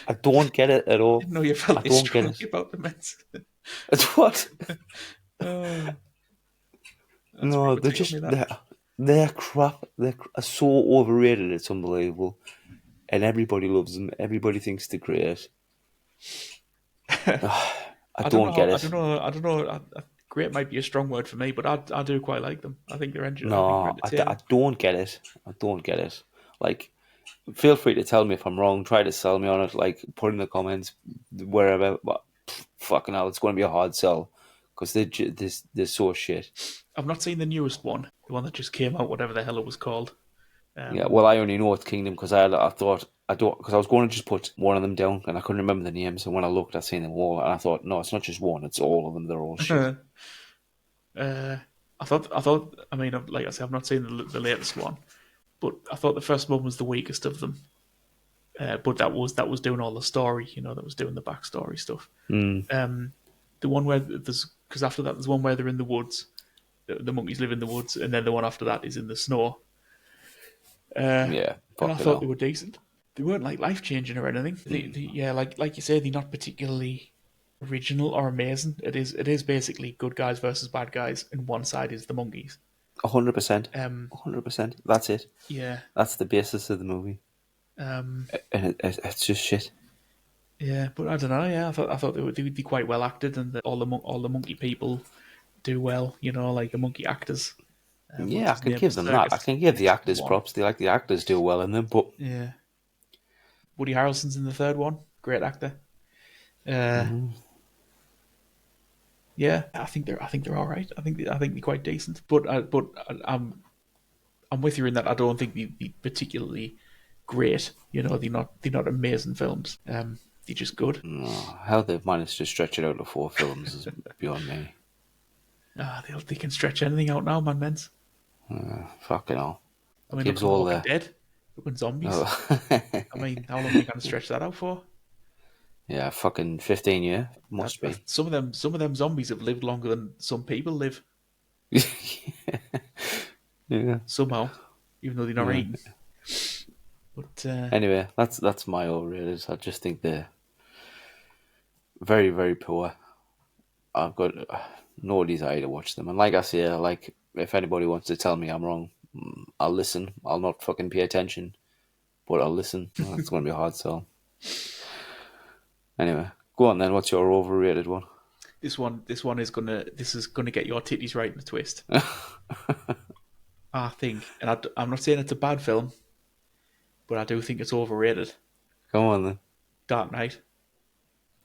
I don't get it at all. No, you felt I this don't get strongly it. about the Mets. It's what? Oh, that's No, pretty they're good. You got just me that. they're crap. They're so overrated. It's unbelievable, and everybody loves them. Everybody thinks they're great. I I don't know don't get how. I it. don't know. I don't know. Great might be a strong word for me, but I do quite like them. I think I think they're No, I entertaining. don't get it. I don't get it. Like, feel free to tell me if I'm wrong. Try to sell me on it. Like, put in the comments wherever. But fucking hell, it's going to be a hard sell because they're so shit. I've not seen the newest one, the one that just came out, whatever the hell it was called. Yeah, Um, well, I only know it's Kingdom because I thought I don't because I was going to just put one of them down and I couldn't remember the names. And when I looked, I seen them all, and I thought, no, it's not just one; it's all of them. They're all shit. uh, I thought. I mean, like I said, I've not seen the latest one, but I thought the first one was the weakest of them. But that was doing all the story, that was doing the backstory stuff. Mm, The one where there's because after that there's one where they're in the woods, the monkeys live in the woods, and then the one after that is in the snow. yeah, And I fucking thought they hell. were decent. They weren't like life changing or anything. Yeah, like you say, they're not particularly original or amazing. It is basically good guys versus bad guys, and one side is the monkeys. 100%, Um, 100%. That's it. yeah, That's the basis of the movie, um, and it's just shit. yeah, but I don't know. Yeah, I thought they would be quite well acted, and that all the monkey people do well. Like the monkey actors. What's Yeah, I his can name? give them that. I Circus. can give the He's the actors one. props. They like the actors do well in them, but Yeah, Woody Harrelson's in the third one. Great actor. Uh, yeah, I think they're all right. I think they're quite decent. I'm with you in that I don't think they're particularly great. They're not amazing films. They're just good. how they've managed to stretch it out to 4 films is beyond me. They can stretch anything out now, man. Men's. Fucking hell. I It mean, look gives at all Walking the. Dead. Look at zombies. Oh. I mean, how long are you going to stretch that out for? Yeah, fucking 15 year. Must be. Some of them zombies have lived longer than some people live Yeah. somehow, even though they're not Yeah. eaten. But Anyway, that's my overrated. I just think they're very, very poor. I've got no desire to watch them. And like I say, like if anybody wants to tell me I'm wrong, I'll listen. I'll not fucking pay attention, but I'll listen. It's going to be a hard sell. Anyway, go on then. What's your overrated one? this is gonna get your titties right in a twist. I think, and I'm not saying it's a bad film, but I do think it's overrated. Come on then. Dark Knight.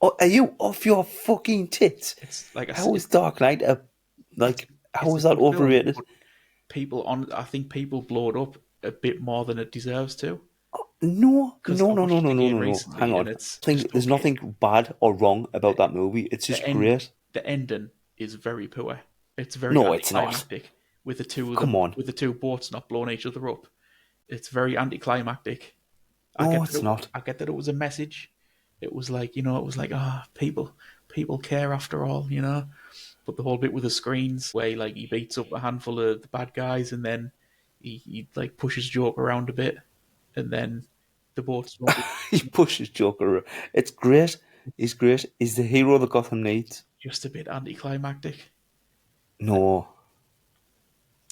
Oh, are you off your fucking tits? It's like How is Dark Knight it's how it's a is that good film, overrated? but I think people blow it up a bit more than it deserves to. No, Because no, I no, no, watched it no, no, again no, no. Hang recently, and on. it's just There's okay. nothing bad or wrong about that movie. It's The just end, great. the ending is very poor. It's very No, it's not. anticlimactic with the two of Come them, on. with the two boats not blowing each other up. It's very anticlimactic. No, it's not. I get that it was a message. It was like, it was like, people care after all. But the whole bit with the screens where like he beats up a handful of the bad guys and then he like pushes Joker around a bit and then the boat's He pushes Joker. It's great. He's great. He's the hero that Gotham needs. just a bit anticlimactic. No.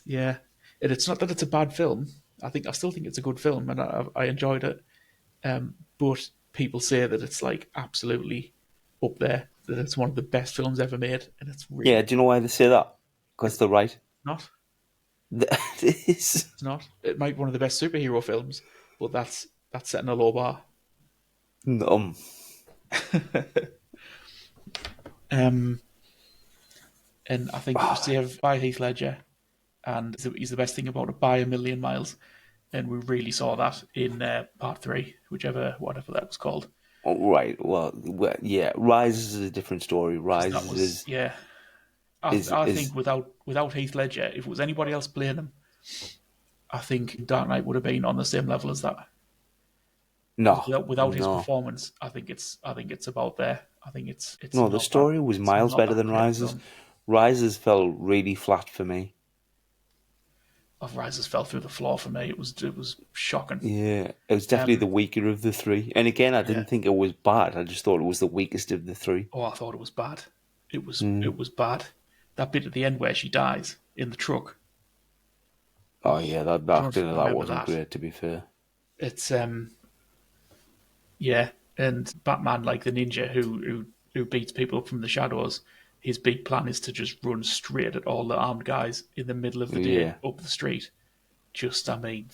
Yeah, and it's not that it's a bad film. I still think it's a good film, and I enjoyed it. But people say that it's like absolutely up there, that it's one of the best films ever made, and it's Yeah, really do you know why they say that? Because they're right. not. It is. It's not. It might be one of the best superhero films, but that's setting a low bar. Um, Um, and I think it was saved by Heath Ledger, and he's the best thing about it by a million miles. And we really saw that in part three, whatever that was called. right. Yeah. Rise is a different story. Because Rise that was, is yeah. is I is think without Heath Ledger, if it was anybody else playing him, I think Dark Knight would have been on the same level as that. Because no, without his no, performance, I think it's about there. I think it's no. The not that story was it's miles not better that than great a Rises. film. Rises fell really flat for me. Of Rises fell through the floor for me. It was shocking. Yeah, it was definitely Um, the weaker of the three. And again, I yeah. didn't think it was bad. I just thought it was the weakest of the three. Oh, I thought it was bad. Mm. It was bad. That bit at the end where she dies in the truck. Oh Oh, yeah, that I that don't know if bit you of that remember wasn't that. great. To be fair. It's yeah, and Batman, like the ninja who beats people up from the shadows, his big plan is to just run straight at all the armed guys in the middle of the day Yeah, up the street. Just, I mean,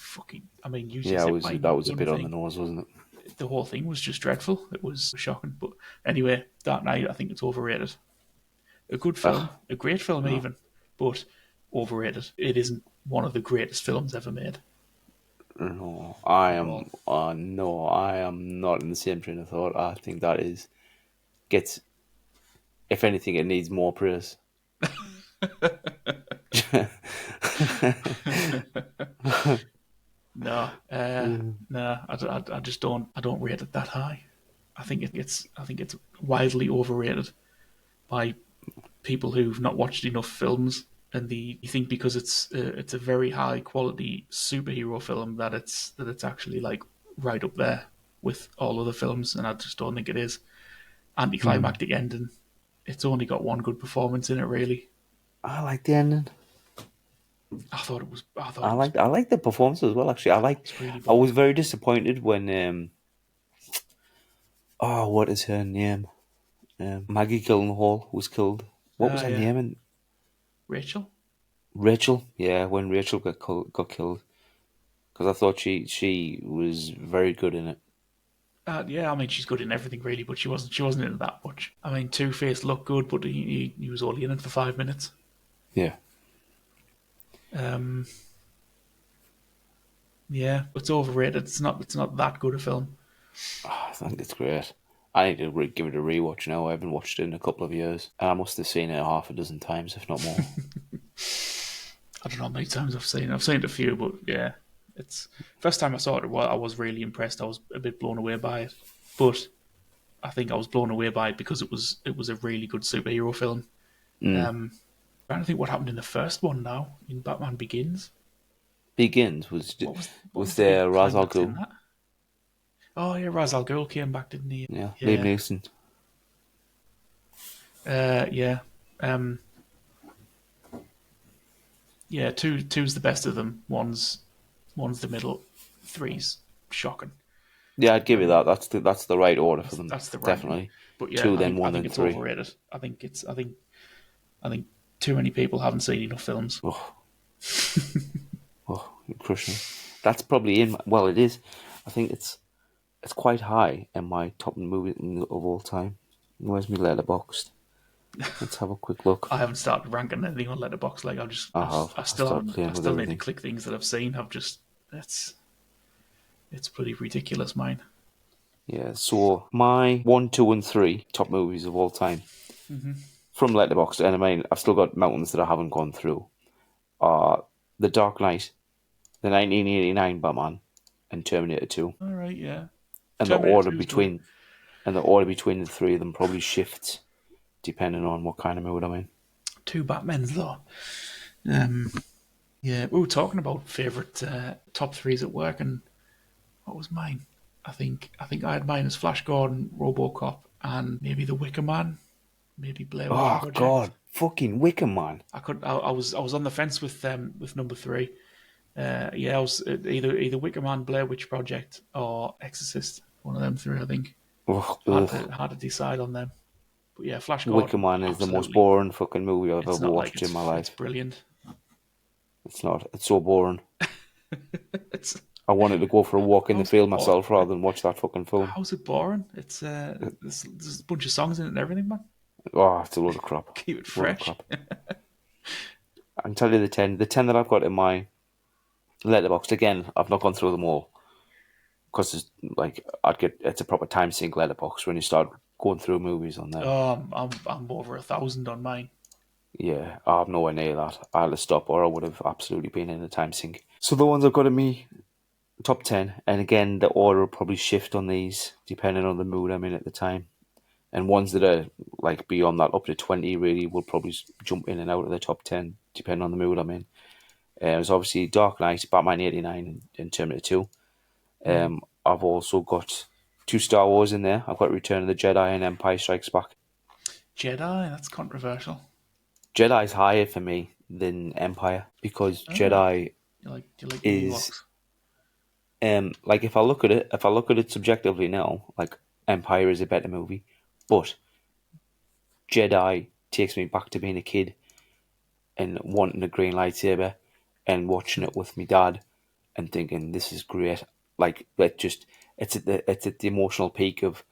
use your yeah. zip line, That you was a done bit on the thing. nose, wasn't it? The whole thing was just dreadful. It was shocking. But anyway, Dark Knight, I think it's overrated. A good film, Ugh, a great film no, even, but overrated. It isn't one of the greatest films ever made no. I at am. all. No, I am not in the same train of thought. I think that is gets. If anything, it needs more praise. No, Mm. no, I just don't. I don't rate it that high. I think it's widely overrated by people who've not watched enough films, and you think because it's a very high quality superhero film that it's actually like right up there with all other films, and I just don't think it is. Anticlimactic ending. It's only got one good performance in it, really. I like the ending. I like the performance as well. Actually, I thought it was really I was boring. very disappointed when oh, what is her name? Maggie Gyllenhaal was killed. What was Ah, her yeah, name? And Rachel. Rachel. Yeah, when Rachel got killed, because I thought she was very good in it. Yeah, I mean she's good in everything really, but she wasn't in it that much. I mean Two Face looked good, but he was only in it for 5 minutes. Yeah. Um, yeah, it's overrated. It's not that good a film. I think it's great. I need to give it a rewatch now. I haven't watched it in a couple of years. I must have seen it half a dozen times, if not more. I don't know how many times I've seen it. I've seen it a few, but yeah, it's first time I saw it. Well, I was really impressed. I was a bit blown away by it, but I think I was blown away by it because it was a really good superhero film. Mm. Um, I'm trying to think what happened in the first one now in Batman Begins. Begins What was was the big there Ra's al climax in Ghul. that? Oh yeah, Ra's al Ghul came back, didn't he? Yeah, Liam Yeah, Neeson. yeah, um, yeah. Two's the best of them. One's the middle. Three's shocking. Yeah, I'd give you that. That's the right order for them. That's the ranking. Definitely. But yeah, Two, then I one, think then it's three. overrated. I think too many people haven't seen enough films. Oh, oh, you're crushing it. That's probably in. Well, it is. I think it's quite high in my top movie of all time. Where's my letterboxd? Let's have a quick look. I haven't started ranking anything on Letterboxd. Like I have. I I still started haven't. I playing with still need to everything. click things that I've seen. I've just it's pretty ridiculous. Mine. Yeah. So my 1, 2, and 3 top movies of all time from Letterboxd, and I mean I've still got mountains that I haven't gone through. Are The Dark Knight, the 1989 Batman, and Terminator 2. All right, yeah. And Terminator Two is good. the order between the three of them probably shifts depending on what kind of mood I'm in. two Batmans though. Um, yeah, we were talking about favorite top threes at work, and what was mine? I think I had mine as Flash Gordon, RoboCop, and maybe The Wicker Man, maybe Blair Witch Oh Project. God, fucking Wicker Man. I was on the fence with number three. Yeah, I was either Wicker Man, Blair Witch Project, or Exorcist. One of them three, I think. Ugh, Hard ugh. to hard to decide on them. But yeah, Flash Wicker Gordon, Man is the most absolutely. boring fucking movie I've It's ever not like watched in my it's life. brilliant. It's not. It's so boring. It's I wanted to go for a walk in the how's it field myself rather than watch that fucking film. how's it boring? It's there's a bunch of songs in it and everything, man. Oh, it's a load of crap. Keep it Load of fresh. crap. I can tell you the 10. The 10 that I've got in my letterbox. Again, I've not gone through them all because it's like it's a proper time sync letterbox when you start going through movies on there. I'm over 1,000 on mine. Yeah, I have nowhere near that. I had to stop or I would have absolutely been in a time sink. So the ones I've got in me top 10, and again, the order will probably shift on these depending on the mood I'm in at the time. And ones that are like beyond that, up to 20, really, will probably jump in and out of the top 10 depending on the mood I'm in. There's obviously Dark Knight, Batman 89, and Terminator 2. I've also got two Star Wars in there. I've got Return of the Jedi and Empire Strikes Back. Jedi, that's controversial. Jedi's higher for me than Empire because Ah, Jedi do you like the is Ewoks? like if I look at it subjectively now, like Empire is a better movie, but Jedi takes me back to being a kid and wanting a green lightsaber and watching it with my dad and thinking this is great. Like that, just it's at the emotional peak of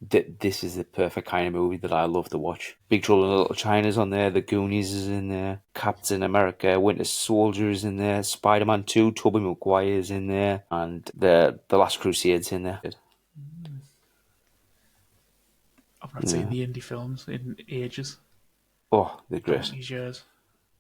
that. This is the perfect kind of movie that I love to watch. Big Trouble in Little China's on there. The Goonies is in there. Captain America, Winter Soldier is in there. Spider-Man 2, Tobey Maguire is in there, and the Last Crusade's in there. I've not seen Yeah. the indie films in ages, Oh, they're great. donkey's years.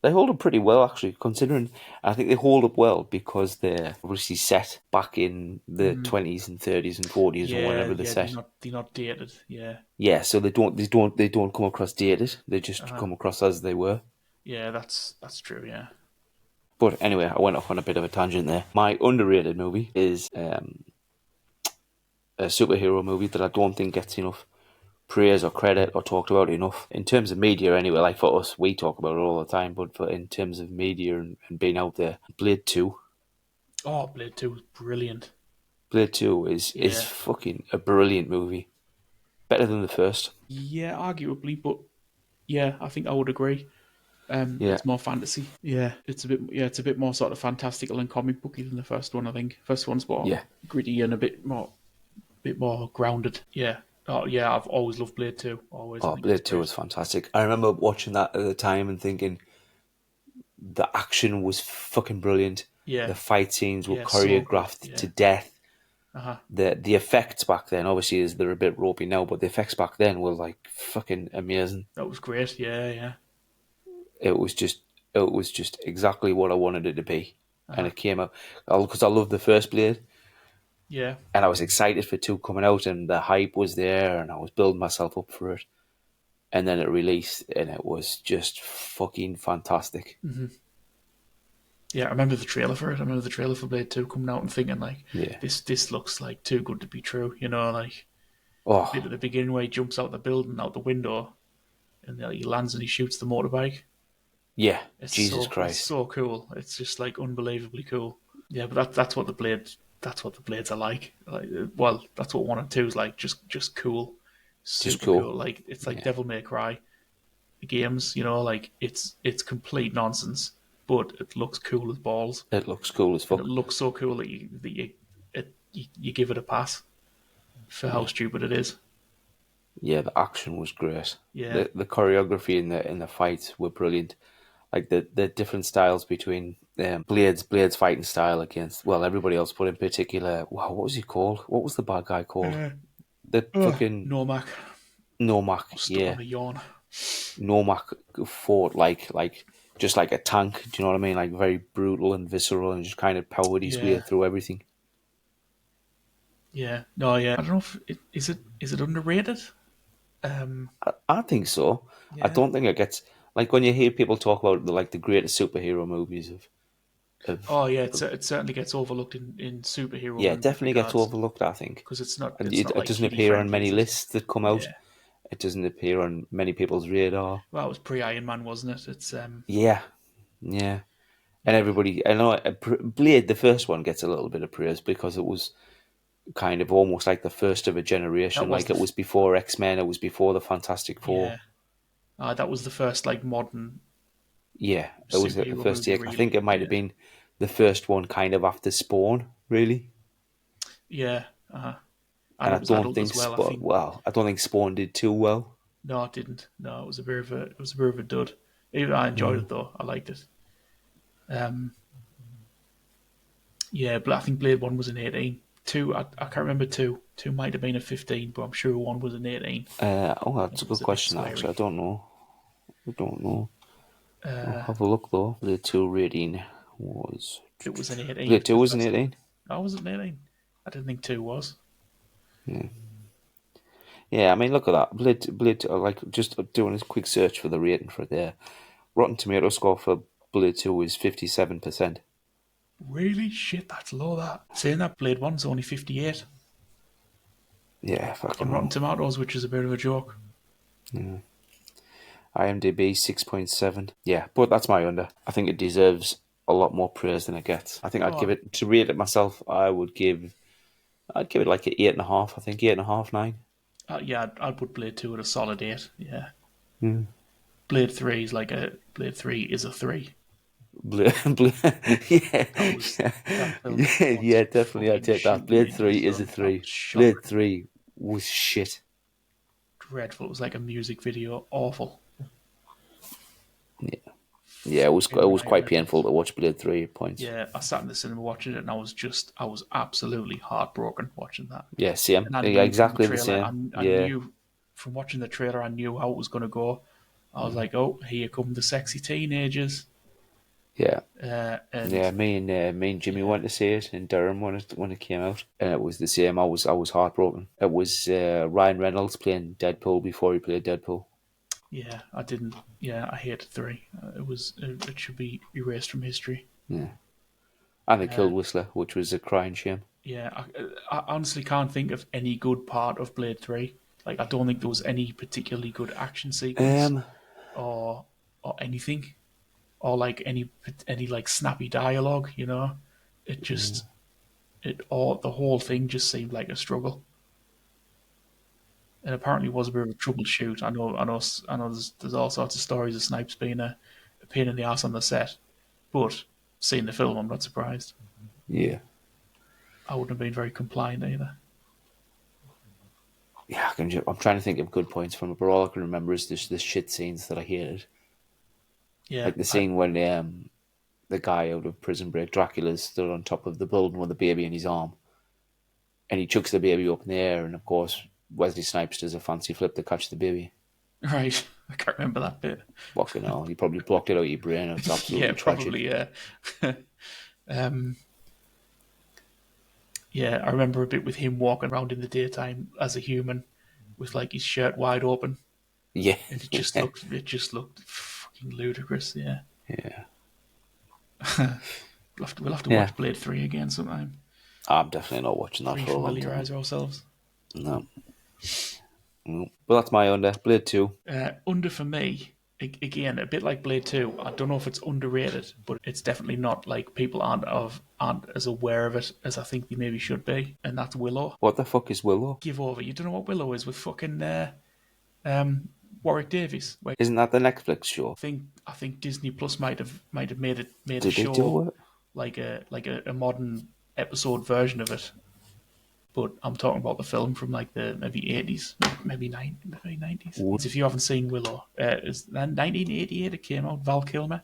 They hold up pretty well, actually, considering. I think they hold up well because they're obviously set back in the 20s and 30s and 40s or Yeah, whenever they're yeah, they're set. not they're not dated. Yeah, Yeah, so they don't come across dated. They just uh, come across as they were. yeah, that's true. Yeah. But anyway, I went off on a bit of a tangent there. My underrated movie is a superhero movie that I don't think gets enough praise or credit or talked about enough in terms of media. Anyway, like for us, we talk about it all the time. But for in terms of media and being out there, Blade 2. Oh, Blade 2 was brilliant. Blade 2 is Yeah, fucking a brilliant movie. Better than the first. yeah, arguably, but yeah, I think I would agree. Yeah, It's more fantasy. Yeah, it's a bit more sort of fantastical and comic booky than the first one. I think first one's more yeah. gritty and a bit more grounded. Yeah. Oh yeah, I've always loved Blade 2. Always, I Oh, think it's Blade 2 great. was fantastic. I remember watching that at the time and thinking the action was fucking brilliant. Yeah, The fight scenes were yeah, so good. choreographed to Yeah. death. Uh huh. The effects back then, obviously, is they're a bit ropey now, but the effects back then were like fucking amazing. That was great. Yeah, yeah. It was just it was just exactly what I wanted it to be, Uh and huh. it came out because I loved the first Blade, Yeah. and I was excited for two coming out, and the hype was there, and I was building myself up for it, and then it released, and it was just fucking fantastic. Yeah, I remember the trailer for it. I remember the trailer for Blade 2 coming out and thinking like, Yeah. this looks like too good to be true. You know, like the bit Oh, at the beginning where he jumps out the building, out the window, and then he lands and he shoots the motorbike. yeah. It's Jesus it's Christ. so cool. It's just like unbelievably cool. Yeah, but that's what the blades are like. Like, well, that's what 1 and 2 is like. Just cool, Just super cool. cool. Like it's like Yeah. Devil May Cry games. You know, like it's complete nonsense, but it looks cool as balls, It looks cool as and it fuck. looks so cool that you give it a pass for how Yeah. stupid it is. Yeah, the action was great. Yeah, The choreography in the fights were brilliant. Like the different styles between Blade's fighting style against everybody else, but in particular, wow, what was he called? What was the bad guy called? The fucking Normac. Nomak. I was stuck Yeah, on a yawn. Nomak fought like just like a tank. Do you know what I mean? Like very brutal and visceral, and just kind of powered his way Yeah, through everything. yeah, no, yeah. I don't know if is it underrated. I think so. I Yeah, don't think it gets. Like when you hear people talk about the greatest superhero movies of Oh yeah, it certainly gets overlooked in yeah, superhero it in definitely gets regards overlooked, I think. because And it's not it like doesn't kiddie appear on friendly, many is it? lists that come out. Yeah. It doesn't appear on many people's radar. Well, it was pre Iron Man, wasn't it? It's Yeah, yeah. And yeah, everybody, I know Blade, the first one, gets a little bit of praise because it was kind of almost like the first of a that generation. was Like the it was before X Men, it was before the Fantastic Four. yeah, that was the first like modern Yeah, it was the superhero first movie, take. I really. think it might have Yeah, been the first one kind of after Spawn, really. yeah, and And it I was don't adult think as well. I think I don't think Spawn did too well. no, it didn't. No, it was a bit of a dud. Even I enjoyed Mm. it though. I liked it. Um, yeah, but I think Blade One was an 18. Two, I can't remember two. Two might have been a 15, but I'm sure one was an 18. Oh, that's It a was good a bit question, actually. I sweary. don't know. I don't know. I'll Uh, have a look, though. Blade 2 rating was... it was an 18. Blade 2 was an 18? Oh, was it an 18? I didn't think two was. Yeah. Yeah, I mean, look at that. Blade 2, like, just doing a quick search for the rating for it there. Rotten Tomato score for Blade 2 is 57%. Really? Shit, that's low. That saying that Blade One's only 58 Yeah, fucking on Rotten hell. Tomatoes, which is a bit of a joke. Yeah. IMDb 6.7. Yeah, but that's my under. I think it deserves a lot more praise than it gets. I think I'd give Oh, it, to rate it myself, I'd give it like an 8.5. I think 8.5, 9. yeah, I'd put Blade Two at a solid 8. Yeah, Mm. Blade Three is a 3. Yeah, That film yeah, was yeah, definitely. I'd fucking take that. shooting me Blade in the 3 is a sun. That 3. was shocking, Blade 3 was shit. dreadful. It was like a music video, awful. Yeah, yeah, it Fucking was quite nightmare. painful to watch Blade 3 at points. Yeah, I sat in the cinema watching it, and I was absolutely heartbroken watching that. Yeah, same. And I Yeah, knew from the exactly the trailer, same. I Yeah, knew from watching the trailer, I knew how it was going to go. I was like, oh, here come the sexy teenagers, yeah. and Yeah, me and Jimmy yeah, went to see it in Durham when it came out, and it was the same. I was heartbroken. It was Ryan Reynolds playing Deadpool before he played Deadpool. yeah, I didn't, yeah, I hated three. It should be erased from history. Yeah, and they Uh, killed Whistler, which was a crying shame. yeah, I honestly can't think of any good part of Blade Three. Like, I don't think there was any particularly good action sequence Um, or or anything, or like any like snappy dialogue. You know, it just it all the whole thing just seemed like a struggle, and apparently was a bit of a troubleshoot. I know. There's all sorts of stories of Snipes being a pain in the ass on the set, but seeing the film, I'm not surprised. yeah, I wouldn't have been very compliant either. yeah. I'm trying to think of good points from it, but all I can remember is the shit scenes that I hated, Yeah, like the scene when the guy out of Prison Break, Dracula, stood on top of the building with the baby in his arm, and he chucks the baby up in the air, and of course Wesley Snipes does a fancy flip to catch the baby. right. I can't remember that bit. Fucking hell, you probably blocked it out of your brain. It's Yeah, absolutely tragic. probably. Yeah. um, yeah, I remember a bit with him walking around in the daytime as a human, with like his shirt wide open, Yeah, and yeah, it just looked fucking ludicrous. Yeah. yeah, We'll have to yeah. watch Blade 3 again sometime. I'm definitely not watching that for a long time. Refamiliarise ourselves. No, no. But that's my under. Blade 2. Under for me, again, a bit like Blade 2, I don't know if it's underrated, but it's definitely not like people aren't as aware of it as I think they maybe should be, and that's Willow. What the fuck is Willow? Give over. You don't know what Willow is with fucking um, Warwick Davis. Wait, Isn't that the Netflix show? I think Disney Plus might have made a Did they show do it? like a modern episode version of it, but I'm talking about the film from like the maybe 80s, maybe 90s. Wo- If you haven't seen Willow, it's 1988 it came out. Val Kilmer.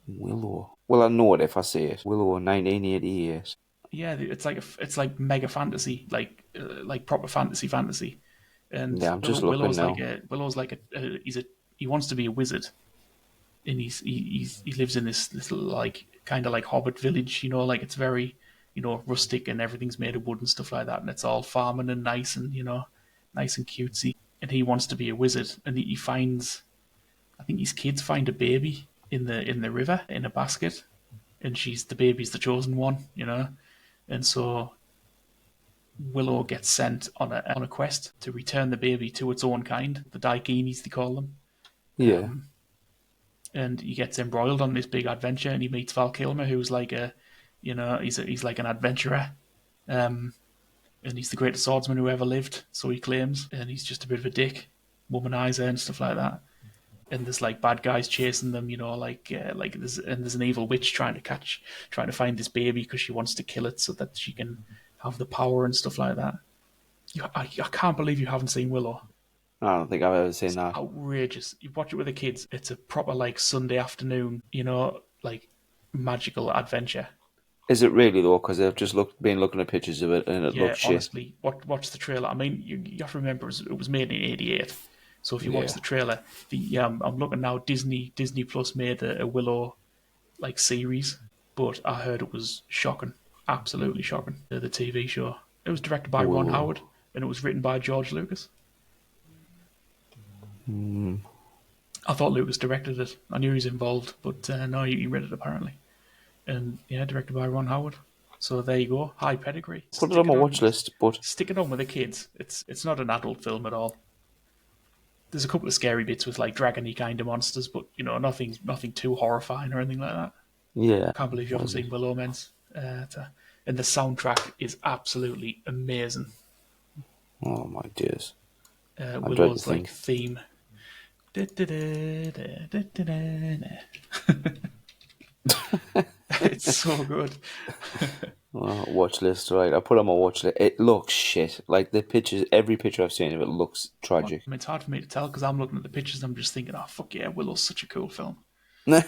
Willow. Well, I know it if I see it. Willow 1988. Yeah, it's like mega fantasy, like proper fantasy. And Yeah, I'm just looking now. Willow's like he wants to be a wizard, and he lives in this little like kind of like hobbit village, you know, like it's very, you know, rustic and everything's made of wood and stuff like that, and it's all farming and nice and, you know, nice and cutesy. And he wants to be a wizard, and he finds I think his kids find a baby in the river in a basket, and the baby's the chosen one, and so Willow gets sent on a quest to return the baby to its own kind, the Daikinis they call them. Yeah. And he gets embroiled on this big adventure, and he meets Val Kilmer, who's like he's like an adventurer, um, and he's the greatest swordsman who ever lived, so he claims, and he's just a bit of a dick, womanizer and stuff like that. And there's like bad guys chasing them, there's an evil witch trying to find this baby because she wants to kill it so that she can have the power and stuff like that. I can't believe you haven't seen Willow. I don't think I've ever seen It's that. outrageous. You watch it with the kids. It's a proper like Sunday afternoon, like magical adventure. Is it really though? Because I've just been looking at pictures of it and it Yeah, looks shit. honestly, watch the trailer. I mean, you have to remember it was made in '88, so if you watch Yeah. the trailer, I'm looking now. Disney Plus made a Willow like series, but I heard it was shocking, absolutely shocking. The TV show. It was directed by Ron Whoa. Howard, and it was written by George Lucas. I thought Lucas directed it. I knew he was involved, but no, he read it apparently. And yeah, directed by Ron Howard. So there you go. High pedigree. Put it on my watch list, but Stick it on with the kids. It's not an adult film at all. There's a couple of scary bits with like dragony kind of monsters, but nothing too horrifying or anything like that. yeah. Can't believe you haven't seen Willow Men's. And the soundtrack is absolutely amazing. Oh my dears. I dread to Willow's like think. theme. It's so good. Oh, watch list, right? I put it on my watch list. It looks shit. Like the pictures, every picture I've seen of it looks tragic. I mean, it's hard for me to tell because I'm looking at the pictures and I'm just thinking, oh, fuck yeah, Willow's such a cool film. No,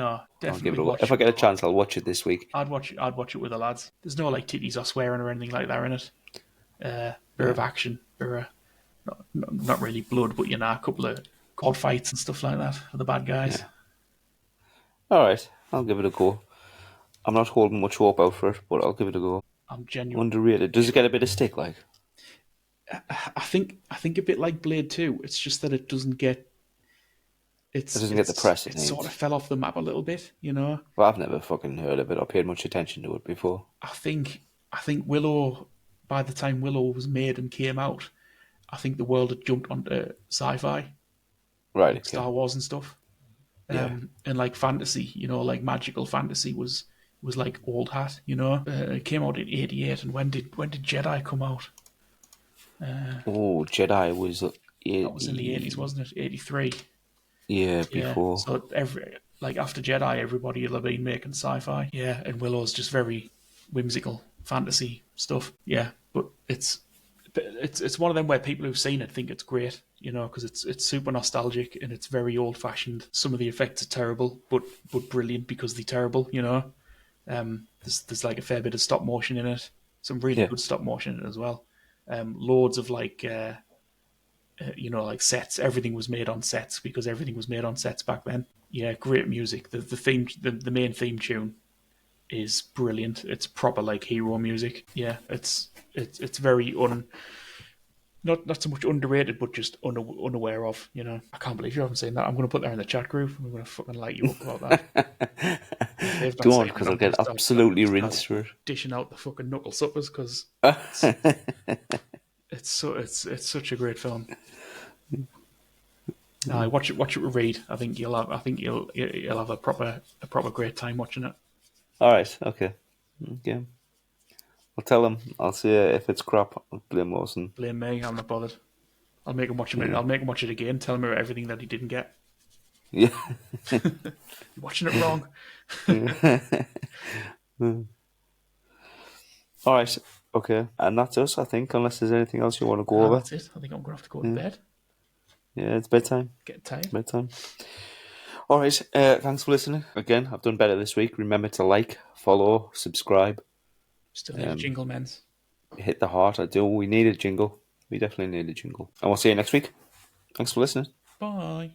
I'll give definitely it a watch. If I get a chance, I'll watch it this week. I'd watch it with the lads. There's no like titties or swearing or anything like that in it. Bit of action, not really blood, but a couple of god fights and stuff like that for the bad guys. All right, I'll give it a go. I'm not holding much hope out for it, but I'll give it a go. I'm genuine. Underrated. Does it get a bit of stick? Like, I think a bit like Blade 2. It's just that it doesn't get. it doesn't get the press it It sort needs. of fell off the map a little bit. Well, I've never fucking heard of it or paid much attention to it before. I think Willow. By the time Willow was made and came out, I think the world had jumped onto sci-fi, Right. like Okay. Star Wars and stuff. Yeah. And like fantasy, like magical fantasy was like old hat. It came out in '88, and when did Jedi come out? Oh, Jedi was That was in the '80s, wasn't it? '83. Yeah, Yeah. before. So after Jedi, everybody will have been making sci-fi. Yeah, and Willow's just very whimsical fantasy stuff. Yeah, but it's one of them where people who've seen it think it's great, because it's super nostalgic and it's very old fashioned. Some of the effects are terrible, but brilliant because they're terrible. There's like a fair bit of stop motion in it, some really Yeah. good stop motion in it as well. Loads of like like sets. Everything was made on sets because everything was made on sets back then. Yeah, great music. The main theme tune is brilliant. It's proper like hero music. Yeah, it's very not so much underrated, but just unaware of. I can't believe you haven't seen that. I'm going to put that in the chat group. I'm going to fucking light you up about that. Save that Don't, segment. because I'll I'm gonna get start absolutely rinsed for it. dishing out the fucking knuckle suppers because it's such a great film. Watch it with Reed. I think you'll have a proper great time watching it. All right. Okay. Okay. I'll tell him. I'll say if it's crap, I'll blame Lawson. Blame me. I'm not bothered. I'll make him watch it. I'll make him watch it again. Tell him about everything that he didn't get. Yeah. You're watching it wrong. All right. Okay. And that's us, I think, unless there's anything else you want to go over. That's it. I think I'm going to have to go to bed. Yeah, it's bedtime. Get tired. Bedtime. All right. Thanks for listening. Again, I've done better this week. Remember to like, follow, subscribe, Still need a jingle, men's. hit the heart. I do. We need a jingle. We definitely need a jingle. And we'll see you next week. Thanks for listening. Bye.